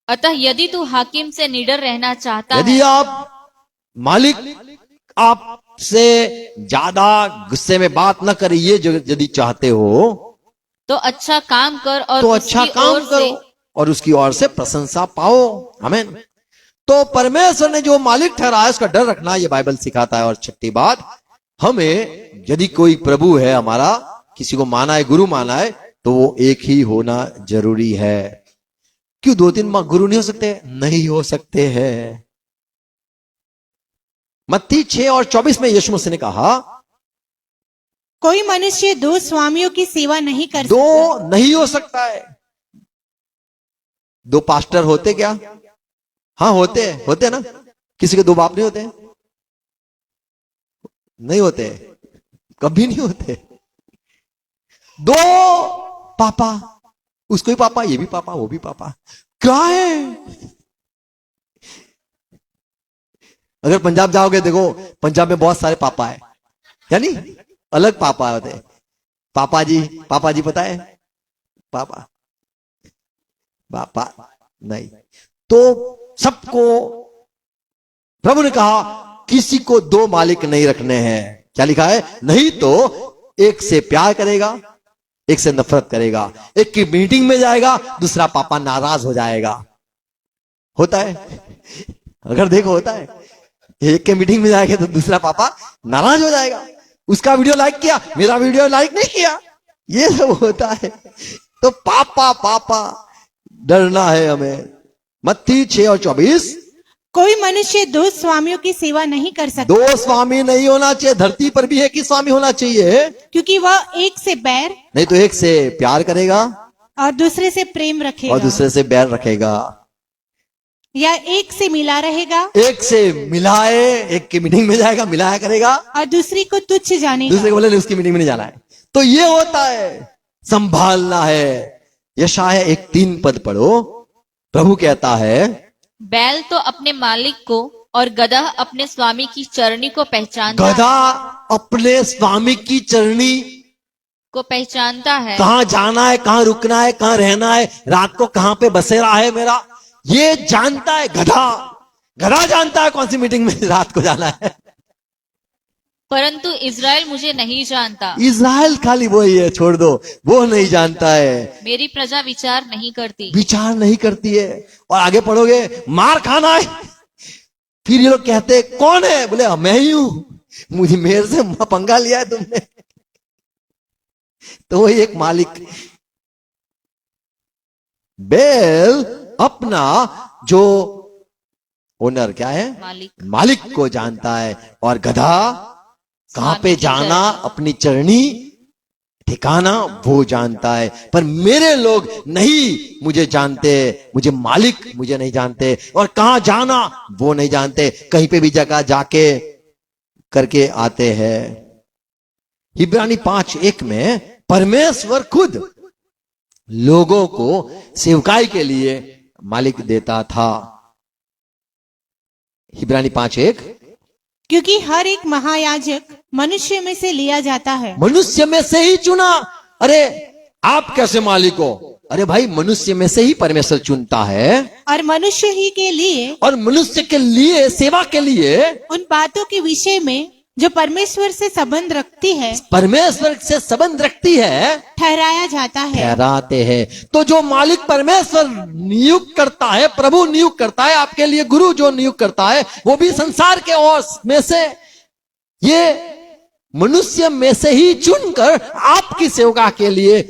अतः यदि तू हाकिम से निडर रहना चाहता यदि है, आप मालिक आपसे ज्यादा गुस्से में बात न करे, ये जो यदि चाहते हो तो अच्छा काम कर और तो अच्छा उसकी काम ओर से करो। और उसकी ओर से प्रशंसा पाओ। आमीन। तो परमेश्वर ने जो मालिक ठहराया है उसका डर रखना, ये बाइबल सिखाता है। और छठी बात, हमें यदि कोई प्रभु है हमारा, किसी को माना है, गुरु माना है, तो वो एक ही होना जरूरी है। क्यों 2-3 गुरु नहीं हो सकते? नहीं हो सकते हैं। मत्ती 6:24 में यीशु मसीह ने कहा, कोई मनुष्य 2 स्वामियों की सेवा नहीं कर सकता। दो नहीं हो सकता है। 2 पास्टर होते क्या? हाँ होते ना। किसी के 2 बाप नहीं होते? नहीं होते, कभी नहीं होते। 2 पापा, उसको भी पापा, ये भी पापा, वो भी पापा। क्या है? अगर पंजाब जाओगे, देखो पंजाब में बहुत सारे पापा है, यानी अलग पापा होते हैं। पापा जी पता है? पापा नहीं। तो सबको प्रभु ने कहा किसी को 2 मालिक नहीं रखने हैं। क्या लिखा है? नहीं तो एक से प्यार करेगा, एक से नफरत करेगा। एक की मीटिंग में जाएगा, दूसरा पापा नाराज हो जाएगा। होता है, अगर देखो होता है। एक के मीटिंग में जाएगा तो दूसरा पापा नाराज हो जाएगा। उसका वीडियो लाइक किया, मेरा वीडियो लाइक नहीं किया, ये सब होता है। तो पापा डरना है हमें। मत्ती 6:24, कोई मनुष्य 2 स्वामियों की सेवा नहीं कर सकता। 2 स्वामी नहीं होना चाहिए। धरती पर भी एक ही स्वामी होना चाहिए, क्योंकि वह एक से बैर, नहीं तो एक से प्यार करेगा और दूसरे से प्रेम रखेगा, और दूसरे से बैर रखेगा। या एक से मिला रहेगा, एक से मिलाए, एक की मीटिंग में जाएगा, मिलाया करेगा, और दूसरी को तुच्छ जानेगा। दूसरे को बोले उसकी मीटिंग में नहीं जाना है। तो ये होता है, संभालना है। यशायाह 1:3 पद पढ़ो। प्रभु कहता है, बैल तो अपने मालिक को और गधा अपने स्वामी की चरनी को पहचानता है। गधा अपने स्वामी की चरनी को पहचानता है। कहां जाना है, कहां रुकना है, कहां रहना है, रात को कहां पे बसेरा है मेरा, ये जानता है। गधा जानता है कौन सी मीटिंग में रात को जाना है। परंतु इज़राइल मुझे नहीं जानता। इज़राइल खाली वही है, छोड़ दो, वो नहीं जानता है। मेरी प्रजा विचार नहीं करती। विचार नहीं करती है। और आगे पढ़ोगे, मार खाना है। फिर ये लोग कहते हैं कौन है? बोले मैं ही हूं, मुझे मेरे से पंगा लिया है तुमने। तो वही एक मालिक। बैल अपना जो ओनर क्या है, मालिक को जानता है। और गधा कहां पे जाना, अपनी चरनी ठिकाना वो जानता है। पर मेरे लोग नहीं मुझे जानते, मुझे मालिक मुझे नहीं जानते, और कहां जाना वो नहीं जानते। कहीं पे भी जगह जाके करके आते हैं। इब्रानी 5:1 में परमेश्वर खुद लोगों को सेवकाई के लिए मालिक देता था। इब्रानी 5:1, क्योंकि हर एक महायाजक मनुष्य में से लिया जाता है। मनुष्य में से ही चुना। अरे आप कैसे मालिक हो? अरे भाई, मनुष्य में से ही परमेश्वर चुनता है, और मनुष्य ही के लिए, और मनुष्य के लिए, सेवा के लिए, उन बातों के विषय में जो परमेश्वर से संबंध रखती है, परमेश्वर से संबंध रखती है, ठहराया जाता है। ठहराते हैं। तो जो मालिक परमेश्वर नियुक्त करता है, प्रभु नियुक्त करता है आपके लिए, गुरु जो नियुक्त करता है, वो भी संसार के और में से, ये मनुष्य में से ही चुनकर आपकी सेवा के लिए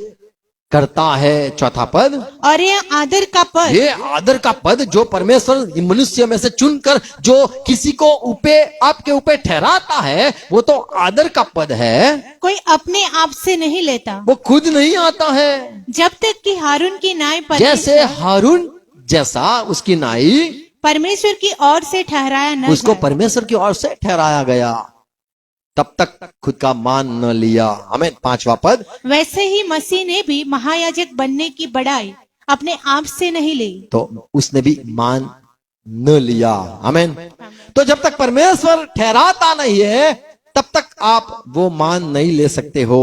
करता है। चौथा पद, और ये आदर का पद, ये आदर का पद जो परमेश्वर मनुष्य में से चुनकर जो किसी को आपके ऊपर ठहराता है, वो तो आदर का पद है। कोई अपने आप से नहीं लेता, वो खुद नहीं आता है। जब तक कि हारून की नाई जैसे हारून जैसा उसकी नाई परमेश्वर की ओर से ठहराया न उसको जाए। परमेश्वर की ओर से ठहराया गया, तब तक खुद का मान न लिया। हमें 5वां पद, वैसे ही मसीह ने भी महायाजक बनने की बड़ाई अपने आप से नहीं ली, तो उसने भी मान न लिया। आमीन। तो जब तक परमेश्वर ठहराता नहीं है, तब तक आप वो मान नहीं ले सकते हो।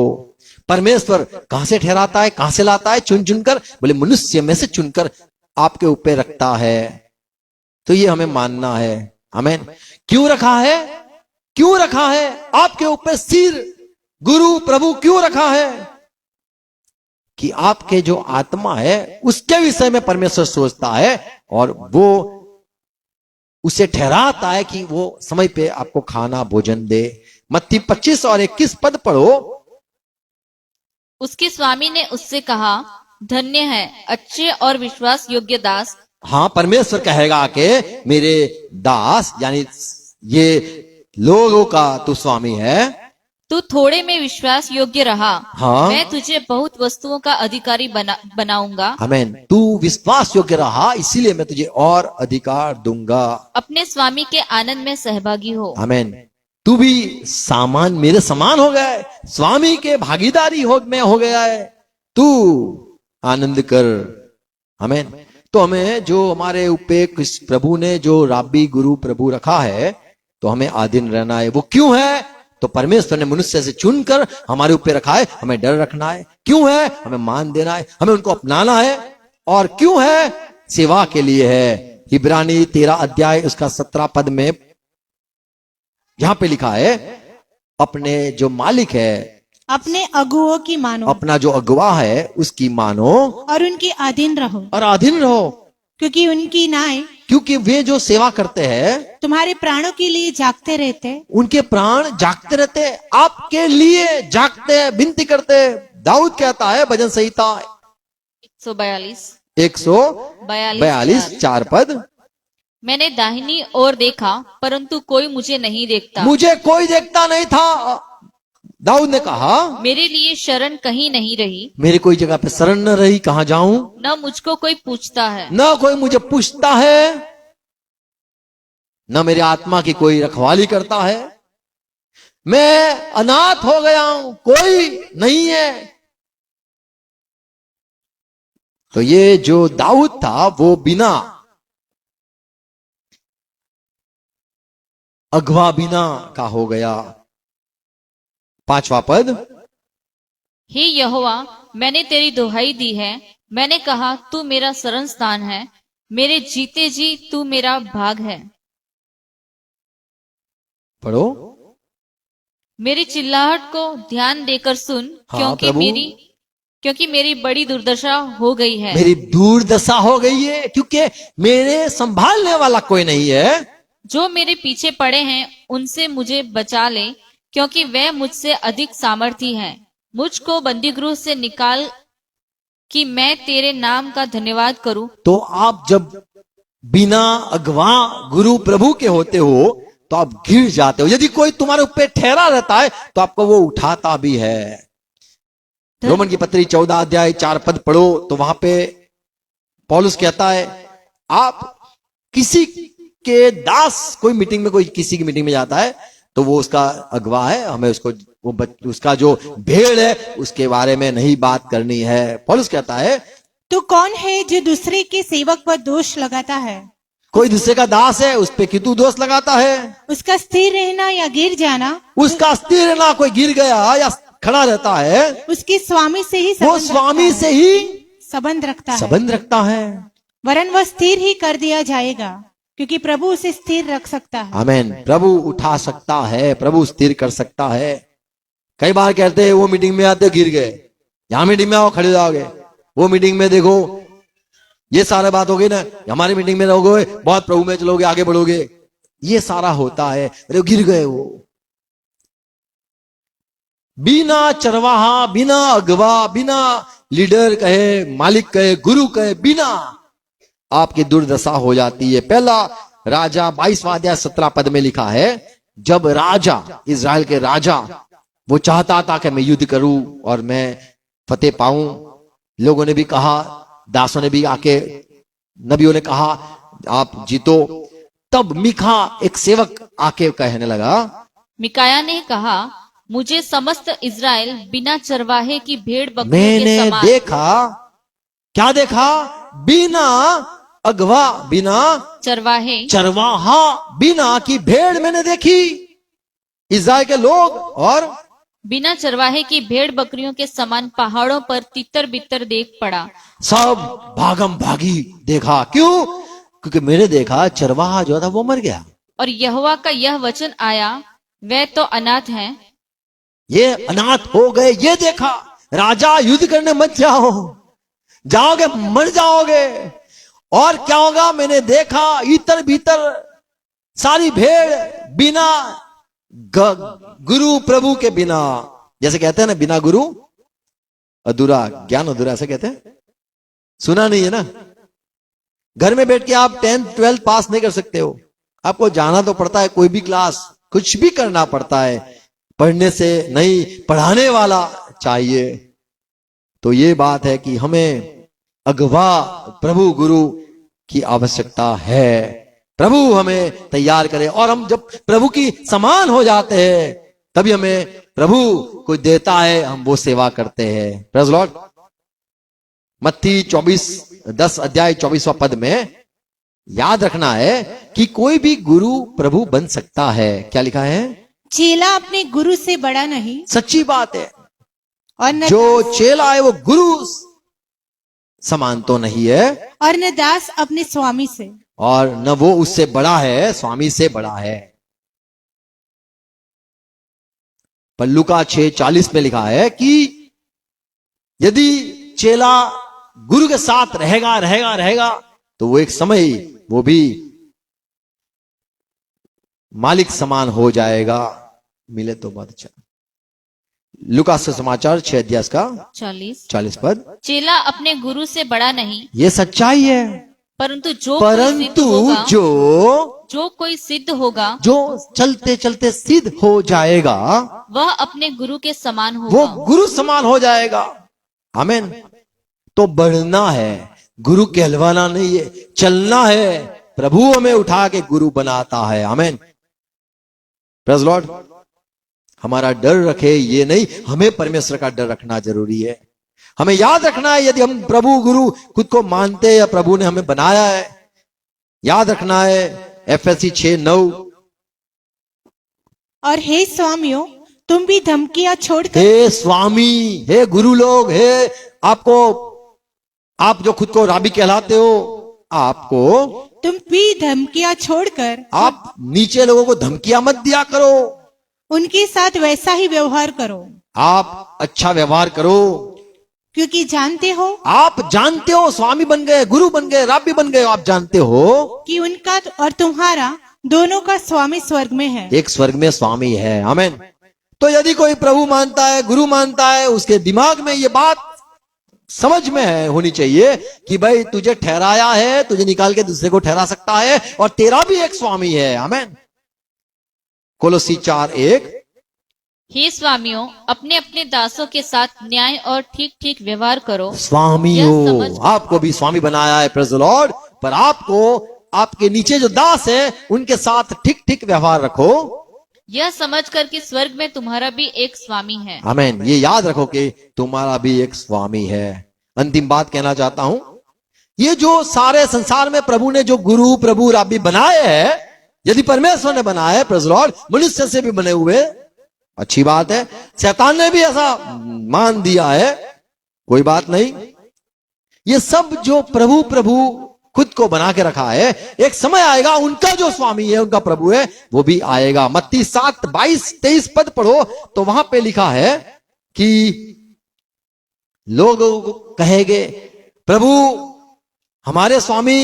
परमेश्वर कहां से ठहराता है, कहां से लाता है? चुन चुनकर, बोले मनुष्य में से चुनकर आपके ऊपर रखता है। तो ये हमें मानना है। आमीन। क्यों रखा है? क्यों रखा है आपके ऊपर सिर? गुरु प्रभु क्यों रखा है? कि आपके जो आत्मा है उसके विषय में परमेश्वर सोचता है और वो उसे ठहराता है कि वो समय पे आपको खाना भोजन दे। मत्ती 25 और 21 पद पढ़ो। उसके स्वामी ने उससे कहा, धन्य है अच्छे और विश्वास योग्य दास। हाँ, परमेश्वर कहेगा कि मेरे दास, यानी ये लोगों का तू स्वामी है, तू थोड़े में विश्वास योग्य रहा, हाँ। मैं तुझे बहुत वस्तुओं का अधिकारी बनाऊंगा। आमीन। तू विश्वास योग्य रहा, इसीलिए मैं तुझे और अधिकार दूंगा। अपने स्वामी के आनंद में सहभागी हो। आमीन। तू भी सामान मेरे समान हो गया है, स्वामी के भागीदारी में हो गया है, तू आनंद कर। आमीन। तो हमें जो हमारे ऊपर प्रभु ने जो राबी गुरु प्रभु रखा है, तो हमें आधीन रहना है। वो क्यों है? तो परमेश्वर ने मनुष्य से चुनकर हमारे ऊपर रखा है। हमें डर रखना है। क्यों है? हमें मान देना है, हमें उनको अपनाना है। और क्यों है? सेवा के लिए है। इब्रानी 13 अध्याय उसका 17 पद में यहां पे लिखा है, अपने जो मालिक है, अपने अगुओं की मानो, अपना जो अगुआ है उसकी मानो और उनके अधीन रहो, और अधीन रहो, क्योंकि उनकी नाई, क्योंकि वे जो सेवा करते हैं तुम्हारे प्राणों के लिए जागते रहते, उनके प्राण जागते रहते, आपके लिए जागते, विनती करते। दाऊद कहता है भजन संहिता 142 4 पद, मैंने दाहिनी ओर देखा परंतु कोई मुझे नहीं देखता, मुझे कोई देखता नहीं था। दाऊद ने कहा, मेरे लिए शरण कहीं नहीं रही, मेरी कोई जगह पे शरण न रही, कहां जाऊं? न मुझको कोई पूछता है, न कोई मुझे पूछता है, न मेरी आत्मा की कोई रखवाली करता है। मैं अनाथ हो गया हूं, कोई नहीं है। तो ये जो दाऊद था वो बिना अगवा बिना का हो गया। 5वां पद, हे यहोवा मैंने तेरी दुहाई दी है, मैंने कहा तू मेरा शरण स्थान है, मेरे जीते जी तू मेरा भाग है। पढ़ो। मेरी चिल्लाहट को ध्यान देकर सुन, हाँ, प्रभु। क्योंकि मेरी बड़ी दुर्दशा हो गई है। मेरी दुर्दशा हो गई है क्योंकि मेरे संभालने वाला कोई नहीं है। जो मेरे पीछे पड़े हैं उनसे मुझे बचा ले, क्योंकि वे मुझसे अधिक सामर्थी हैं। मुझको बंदीगृह से निकाल कि मैं तेरे नाम का धन्यवाद करूं। तो आप जब बिना अगवा गुरु प्रभु के होते हो तो आप गिर जाते हो। यदि कोई तुम्हारे ऊपर ठहरा रहता है तो आपको वो उठाता भी है। रोमन की पत्री 14 अध्याय 4 पद पढ़ो तो वहां पे पौलुस कहता है, आप किसी के दास, कोई मीटिंग में, कोई किसी की मीटिंग में जाता है तो वो उसका अगवा है, हमें उसको उसका जो भेड़ है उसके बारे में नहीं बात करनी है। पौलुस कहता है, तू कौन है जो दूसरे के सेवक पर दोष लगाता है? कोई दूसरे का दास है, उस पे क्यों दोष लगाता है? उसका स्थिर रहना या गिर जाना, उसका स्थिर रहना, कोई गिर गया या खड़ा रहता है, उसके स्वामी से ही वो स्वामी से ही संबंध रखता है, संबंध रखता है। वरन वह स्थिर ही कर दिया जाएगा, क्योंकि प्रभु उसे स्थिर रख सकता है। आमीन। प्रभु उठा सकता है, प्रभु स्थिर कर सकता है। कई बार कहते हैं वो मीटिंग में आते गिर गए, यहां मीटिंग में आओ खड़े जाओगे, वो मीटिंग में देखो ये सारा बात हो गई ना, हमारी मीटिंग में रहोगे बहुत प्रभु में चलोगे, आगे बढ़ोगे, ये सारा होता है। अरे गिर गए वो। बिना चरवाहा, बिना अगवा, बिना लीडर कहे, मालिक कहे, गुरु कहे, बिना आपकी दुर्दशा हो जाती है। पहला राजा 22वां अध्याय 17 पद में लिखा है, जब राजा, इजराइल के राजा, वो चाहता था कि मैं युद्ध करूं और मैं फतेह पाऊं, लोगों ने भी कहा, दासों ने भी आके, नबियों ने कहा आप जीतो, तब मीका एक सेवक आके कहने लगा, मिकाया ने कहा, मुझे समस्त इज़राइल बिना चरवाहे की भेड़ बकरियों के समान। मैंने देखा, क्या देखा? बिना अगवा, बिना चरवाहा, बिना की भेड़ मैंने देखी। इज़राइल के लोग और बिना चरवाहे की भेड़ बकरियों के समान पहाड़ों पर तितर बितर देख पड़ा। सब भागम भागी देखा। क्यों? क्योंकि मैंने देखा चरवाहा जो था वो मर गया। और यहोवा का यह वचन आया, वे तो अनाथ हैं। ये अनाथ हो गए, ये देखा। राजा युद्ध करने मत जाओ, जाओगे मर जाओगे। और क्या होगा, मैंने देखा इतर भीतर सारी भेड़ बिना गुरु प्रभु के बिना, जैसे कहते हैं ना बिना गुरु अधूरा ज्ञान अधूरा, ऐसे कहते हैं, सुना नहीं है ना। घर में बैठ के आप 10th 12th पास नहीं कर सकते हो, आपको जाना तो पड़ता है, कोई भी क्लास कुछ भी करना पड़ता है, पढ़ने से नहीं पढ़ाने वाला चाहिए। तो ये बात है कि हमें अगवा प्रभु गुरु की आवश्यकता है, प्रभु हमें तैयार करे। और हम जब प्रभु की समान हो जाते हैं तभी हमें प्रभु कोई देता है, हम वो सेवा करते हैं। Praise Lord. मत्ती 10 अध्याय 24वां पद में याद रखना है कि कोई भी गुरु प्रभु बन सकता है। क्या लिखा है? चेला अपने गुरु से बड़ा नहीं, सच्ची बात है। और न जो चेला है वो गुरु समान तो नहीं है, और न दास अपने स्वामी से। और न वो उससे बड़ा है, स्वामी से बड़ा है। पर लूका 6:40 में लिखा है कि यदि चेला गुरु के साथ रहेगा रहेगा रहेगा तो वो एक समय वो भी मालिक समान हो जाएगा। मिले तो बहुत अच्छा। लूका से समाचार 6 अध्याय का 40 पद। चेला अपने गुरु से बड़ा नहीं, ये सच्चाई है। परंतु जो कोई सिद्ध होगा, जो चलते चलते सिद्ध हो जाएगा, वह अपने गुरु के समान वो होगा। गुरु समान हो जाएगा। आमीन। तो बढ़ना है, गुरु कहलवाना नहीं है, चलना है। प्रभु हमें उठा के गुरु बनाता है। आमीन। Praise Lord. हमारा डर रखे ये नहीं, हमें परमेश्वर का डर रखना जरूरी है। हमें याद रखना है, यदि हम प्रभु गुरु खुद को मानते हैं या प्रभु ने हमें बनाया है, याद रखना है एफएससी 6:9। और हे स्वामियों, तुम भी धमकियां छोड़कर, हे स्वामी, हे गुरु लोग, हे आप जो खुद को राबी कहलाते हो, आपको तुम भी धमकियां छोड़कर आप नीचे लोगों को धमकियां मत दिया करो, उनके साथ वैसा ही व्यवहार करो, आप अच्छा व्यवहार करो। क्योंकि जानते हो, आप जानते हो, स्वामी बन गए, गुरु बन गए, राबी बन गए, आप जानते हो कि उनका और तुम्हारा दोनों का स्वामी स्वर्ग में है। एक स्वर्ग में स्वामी है। आमीन। तो यदि कोई प्रभु मानता है, गुरु मानता है, उसके दिमाग में ये बात समझ में है होनी चाहिए कि भाई तुझे ठहराया है, तुझे निकाल के दूसरे को ठहरा सकता है, और तेरा भी एक स्वामी है। आमीन। कोलोसी 4:1। हे स्वामियों, अपने अपने दासों के साथ न्याय और ठीक ठीक व्यवहार करो। स्वामियों, आपको भी स्वामी बनाया है, प्रेज़ द लॉर्ड। पर आपको आपके नीचे जो दास है उनके साथ ठीक ठीक व्यवहार रखो, यह समझकर कि स्वर्ग में तुम्हारा भी एक स्वामी है। आमीन। ये याद रखो कि तुम्हारा भी एक स्वामी है। अंतिम बात कहना चाहता हूं, ये जो सारे संसार में प्रभु ने जो गुरु प्रभु राबी बनाए हैं, यदि परमेश्वर ने बनाए, प्रेज़ द लॉर्ड, मनुष्य से भी बने हुए, अच्छी बात है। शैतान ने भी ऐसा मान दिया है, कोई बात नहीं। ये सब जो प्रभु प्रभु खुद को बना के रखा है, एक समय आएगा उनका जो स्वामी है, उनका प्रभु है, वो भी आएगा। मत्ती 7:22-23 पद पढ़ो तो वहां पे लिखा है कि लोग कहेंगे, प्रभु हमारे स्वामी,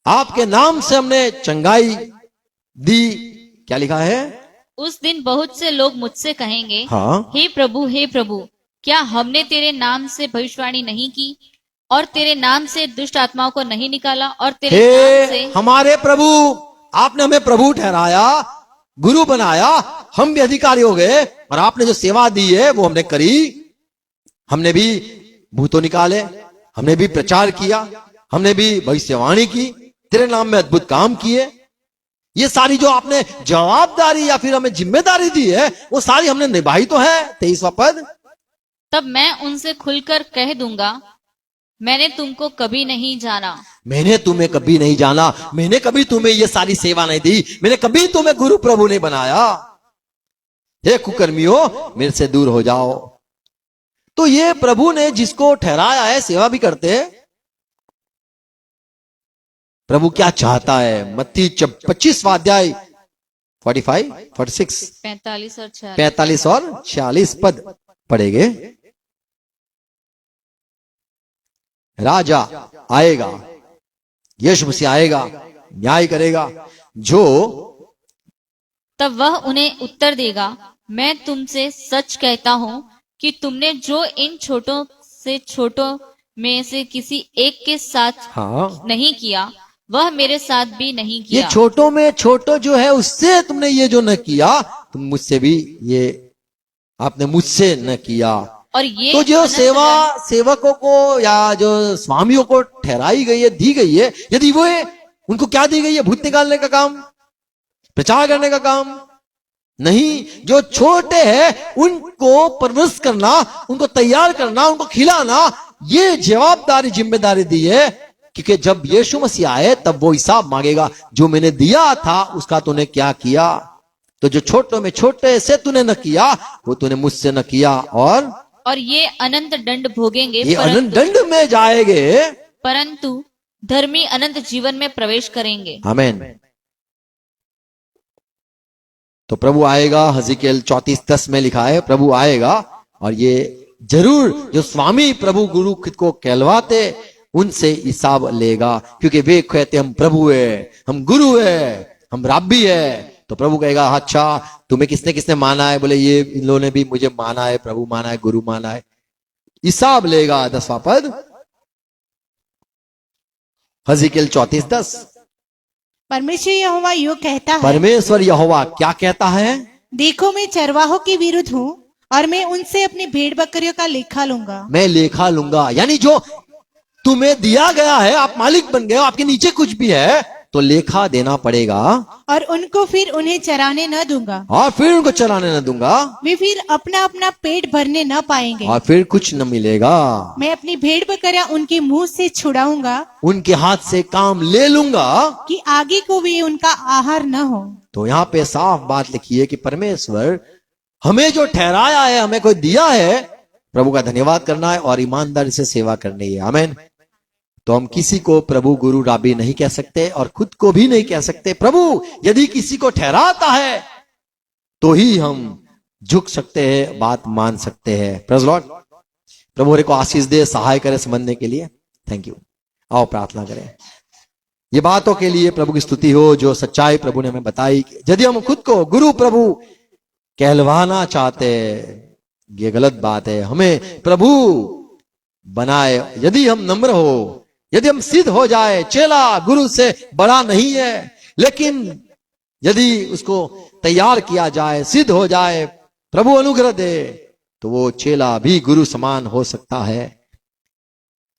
आपके नाम से हमने चंगाई दी। क्या लिखा है? उस दिन बहुत से लोग मुझसे कहेंगे, हाँ, हे प्रभु, क्या हमने तेरे नाम से भविष्यवाणी नहीं की, और तेरे नाम से दुष्ट आत्माओं को नहीं निकाला, और तेरे नाम से हमारे प्रभु, आपने हमें प्रभु ठहराया, गुरु बनाया, हम भी अधिकारी हो गए, और आपने जो सेवा दी है वो हमने करी। हमने भी भूतों निकाले, हमने भी प्रचार किया, हमने भी भविष्यवाणी की, तेरे नाम में अद्भुत काम किए। ये सारी जो आपने जवाबदारी या फिर हमें जिम्मेदारी दी है, वो सारी हमने निभाई तो है। 23वां पद। तब मैं उनसे खुलकर कह दूंगा, मैंने तुमको कभी नहीं जाना। मैंने तुम्हें कभी नहीं जाना, मैंने कभी तुम्हें ये सारी सेवा नहीं दी, मैंने कभी तुम्हें गुरु प्रभु नहीं बनाया। हे कुकर्मियों, मेरे से दूर हो जाओ। तो ये प्रभु ने जिसको ठहराया है, सेवा भी करते हैं। प्रभु क्या चाहता है? मत्ती 25वां अध्याय 45, 46, 45 और 46 45 और 46 पद पढ़ेंगे। राजा आएगा, यीशु मसीह आएगा, न्याय करेगा, जो तब वह उन्हें उत्तर देगा, मैं तुमसे सच कहता हूँ कि तुमने जो इन छोटों से छोटों में से किसी एक के साथ हाँ नहीं किया, वह मेरे साथ भी नहीं ये किया। छोटों में छोटो जो है उससे तुमने ये जो न किया, तुम मुझसे भी ये आपने मुझसे न किया। और ये तो जो अनंत सेवकों को या जो स्वामियों को ठहराई गई है, दी गई है, यदि वो उनको क्या दी गई है? भूत निकालने का काम, प्रचार करने का काम नहीं। जो छोटे हैं उनको परवरिश करना, उनको तैयार करना, उनको खिलाना, ये जवाबदारी जिम्मेदारी दी है, क्योंकि जब यीशु मसीह आए तब वो हिसाब मांगेगा, जो मैंने दिया था उसका तूने क्या किया। तो जो छोटों में छोटे से तूने न किया, वो तूने मुझसे न किया, और ये अनंत दंड भोगेंगे, ये अनंत दंड में जाएंगे, परंतु धर्मी अनंत जीवन में प्रवेश करेंगे। आमीन। तो प्रभु आएगा, हज़िकेल 34:10 में लिखा है, प्रभु आएगा, और ये जरूर जो स्वामी प्रभु गुरु खुद को कहलवाते उनसे हिसाब लेगा, क्योंकि वे कहते हम प्रभु है, हम गुरु है, हम राब्बी है। तो प्रभु कहेगा, अच्छा तुम्हें किसने किसने माना है? बोले ये इन लोगों ने भी मुझे माना है, प्रभु माना है, गुरु माना है। हिसाब लेगा। 10वां पद, हज़िकेल 34:10। परमेश्वर यहोवा यूं कहता है, परमेश्वर यहोवा क्या कहता है? देखो मैं चरवाहों के विरुद्ध हूँ और मैं उनसे अपनी भेड़ बकरियों का लेखा लूंगा। मैं लेखा लूंगा, यानी जो तुम्हें दिया गया है, आप मालिक बन गए हो, आपके नीचे कुछ भी है तो लेखा देना पड़ेगा, और उनको फिर उन्हें चराने न दूंगा, और फिर उनको चराने न दूंगा, वे फिर अपना अपना पेट भरने न पाएंगे, और फिर कुछ न मिलेगा। मैं अपनी भेड़ बकरियां उनके मुंह से छुड़ाऊंगा, उनके हाथ से काम ले लूंगा कि आगे को भी उनका आहार न हो। तो यहाँ पे साफ बात लिखी है कि परमेश्वर हमें जो ठहराया है, हमें कोई दिया है, प्रभु का धन्यवाद करना है और ईमानदारी से सेवा करनी है। आमीन। तो हम किसी को प्रभु गुरु राबी नहीं कह सकते और खुद को भी नहीं कह सकते। प्रभु यदि किसी को ठहराता है तो ही हम झुक सकते हैं, बात मान सकते हैं। Praise Lord. प्रभु हरे को आशीष दे, सहाय करे समझने के लिए। Thank you. आओ प्रार्थना करें। ये बातों के लिए प्रभु की स्तुति हो जो सच्चाई प्रभु ने हमें बताई। यदि हम खुद को गुरु प्रभु कहलवाना चाहते, ये गलत बात है। हमें प्रभु बनाए। यदि हम नम्र हो, यदि हम सिद्ध हो जाए, चेला गुरु से बड़ा नहीं है, लेकिन यदि उसको तैयार किया जाए, सिद्ध हो जाए, प्रभु अनुग्रह दे, तो वो चेला भी गुरु समान हो सकता है।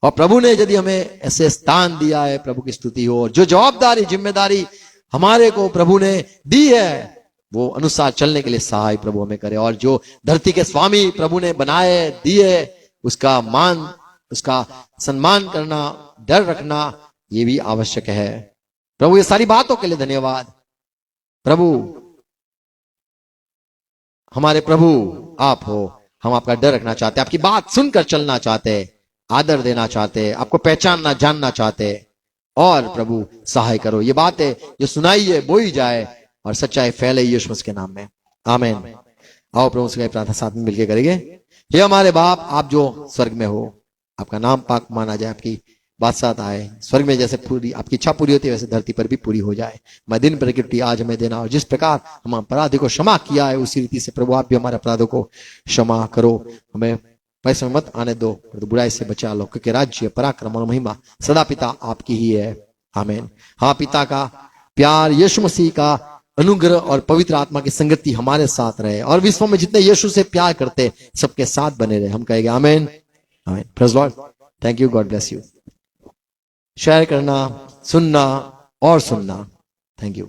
और प्रभु ने यदि हमें ऐसे स्थान दिया है, प्रभु की स्तुति हो। और जो जवाबदारी जिम्मेदारी हमारे को प्रभु ने दी है, वो अनुसार चलने के लिए सहाय प्रभु हमें करे। और जो धरती के स्वामी प्रभु ने बनाए दिए, उसका मान, उसका सम्मान करना, डर रखना, ये भी आवश्यक है। प्रभु ये सारी बातों के लिए धन्यवाद। प्रभु हमारे प्रभु आप हो, हम आपका डर रखना चाहते हैं, आपकी बात सुनकर चलना चाहते हैं, आदर देना चाहते हैं, आपको पहचानना जानना चाहते हैं। और प्रभु सहाय करो, ये बातें जो सुनाई है बोई जाए और सच्चाई फैले यीशु मसीह के नाम में। आमीन। आओ प्रभु से प्रार्थना साथ में मिलकर करेंगे। हे हमारे बाप, आप जो स्वर्ग में हो, आपका नाम पाक माना जाए, आपकी बादशाहत आए। स्वर्ग में जैसे पूरी आपकी इच्छा पूरी होती है, वैसे धरती पर भी पूरी हो जाए। मैं दिन भर की रोटी आज हमें देना, और जिस प्रकार हम अपराधी को क्षमा किया है, उसी रीति से प्रभु आप भी हमारे अपराधों को क्षमा करो। हमें पैसे में मत आने दो, तो बुराई से बचा लो, क्योंकि राज्य, पराक्रम और महिमा सदा पिता आपकी ही है। आमीन। हाँ, पिता का प्यार, यीशु मसीह का अनुग्रह और पवित्र आत्मा की संगति हमारे साथ रहे, और विश्व में जितने यीशु से प्यार करते सबके साथ बने रहे। हम कहेंगे आमीन। आमीन। Praise Lord. Thank you. God bless you. Share करना, सुनना और सुनना। Thank you.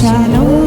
बचा लो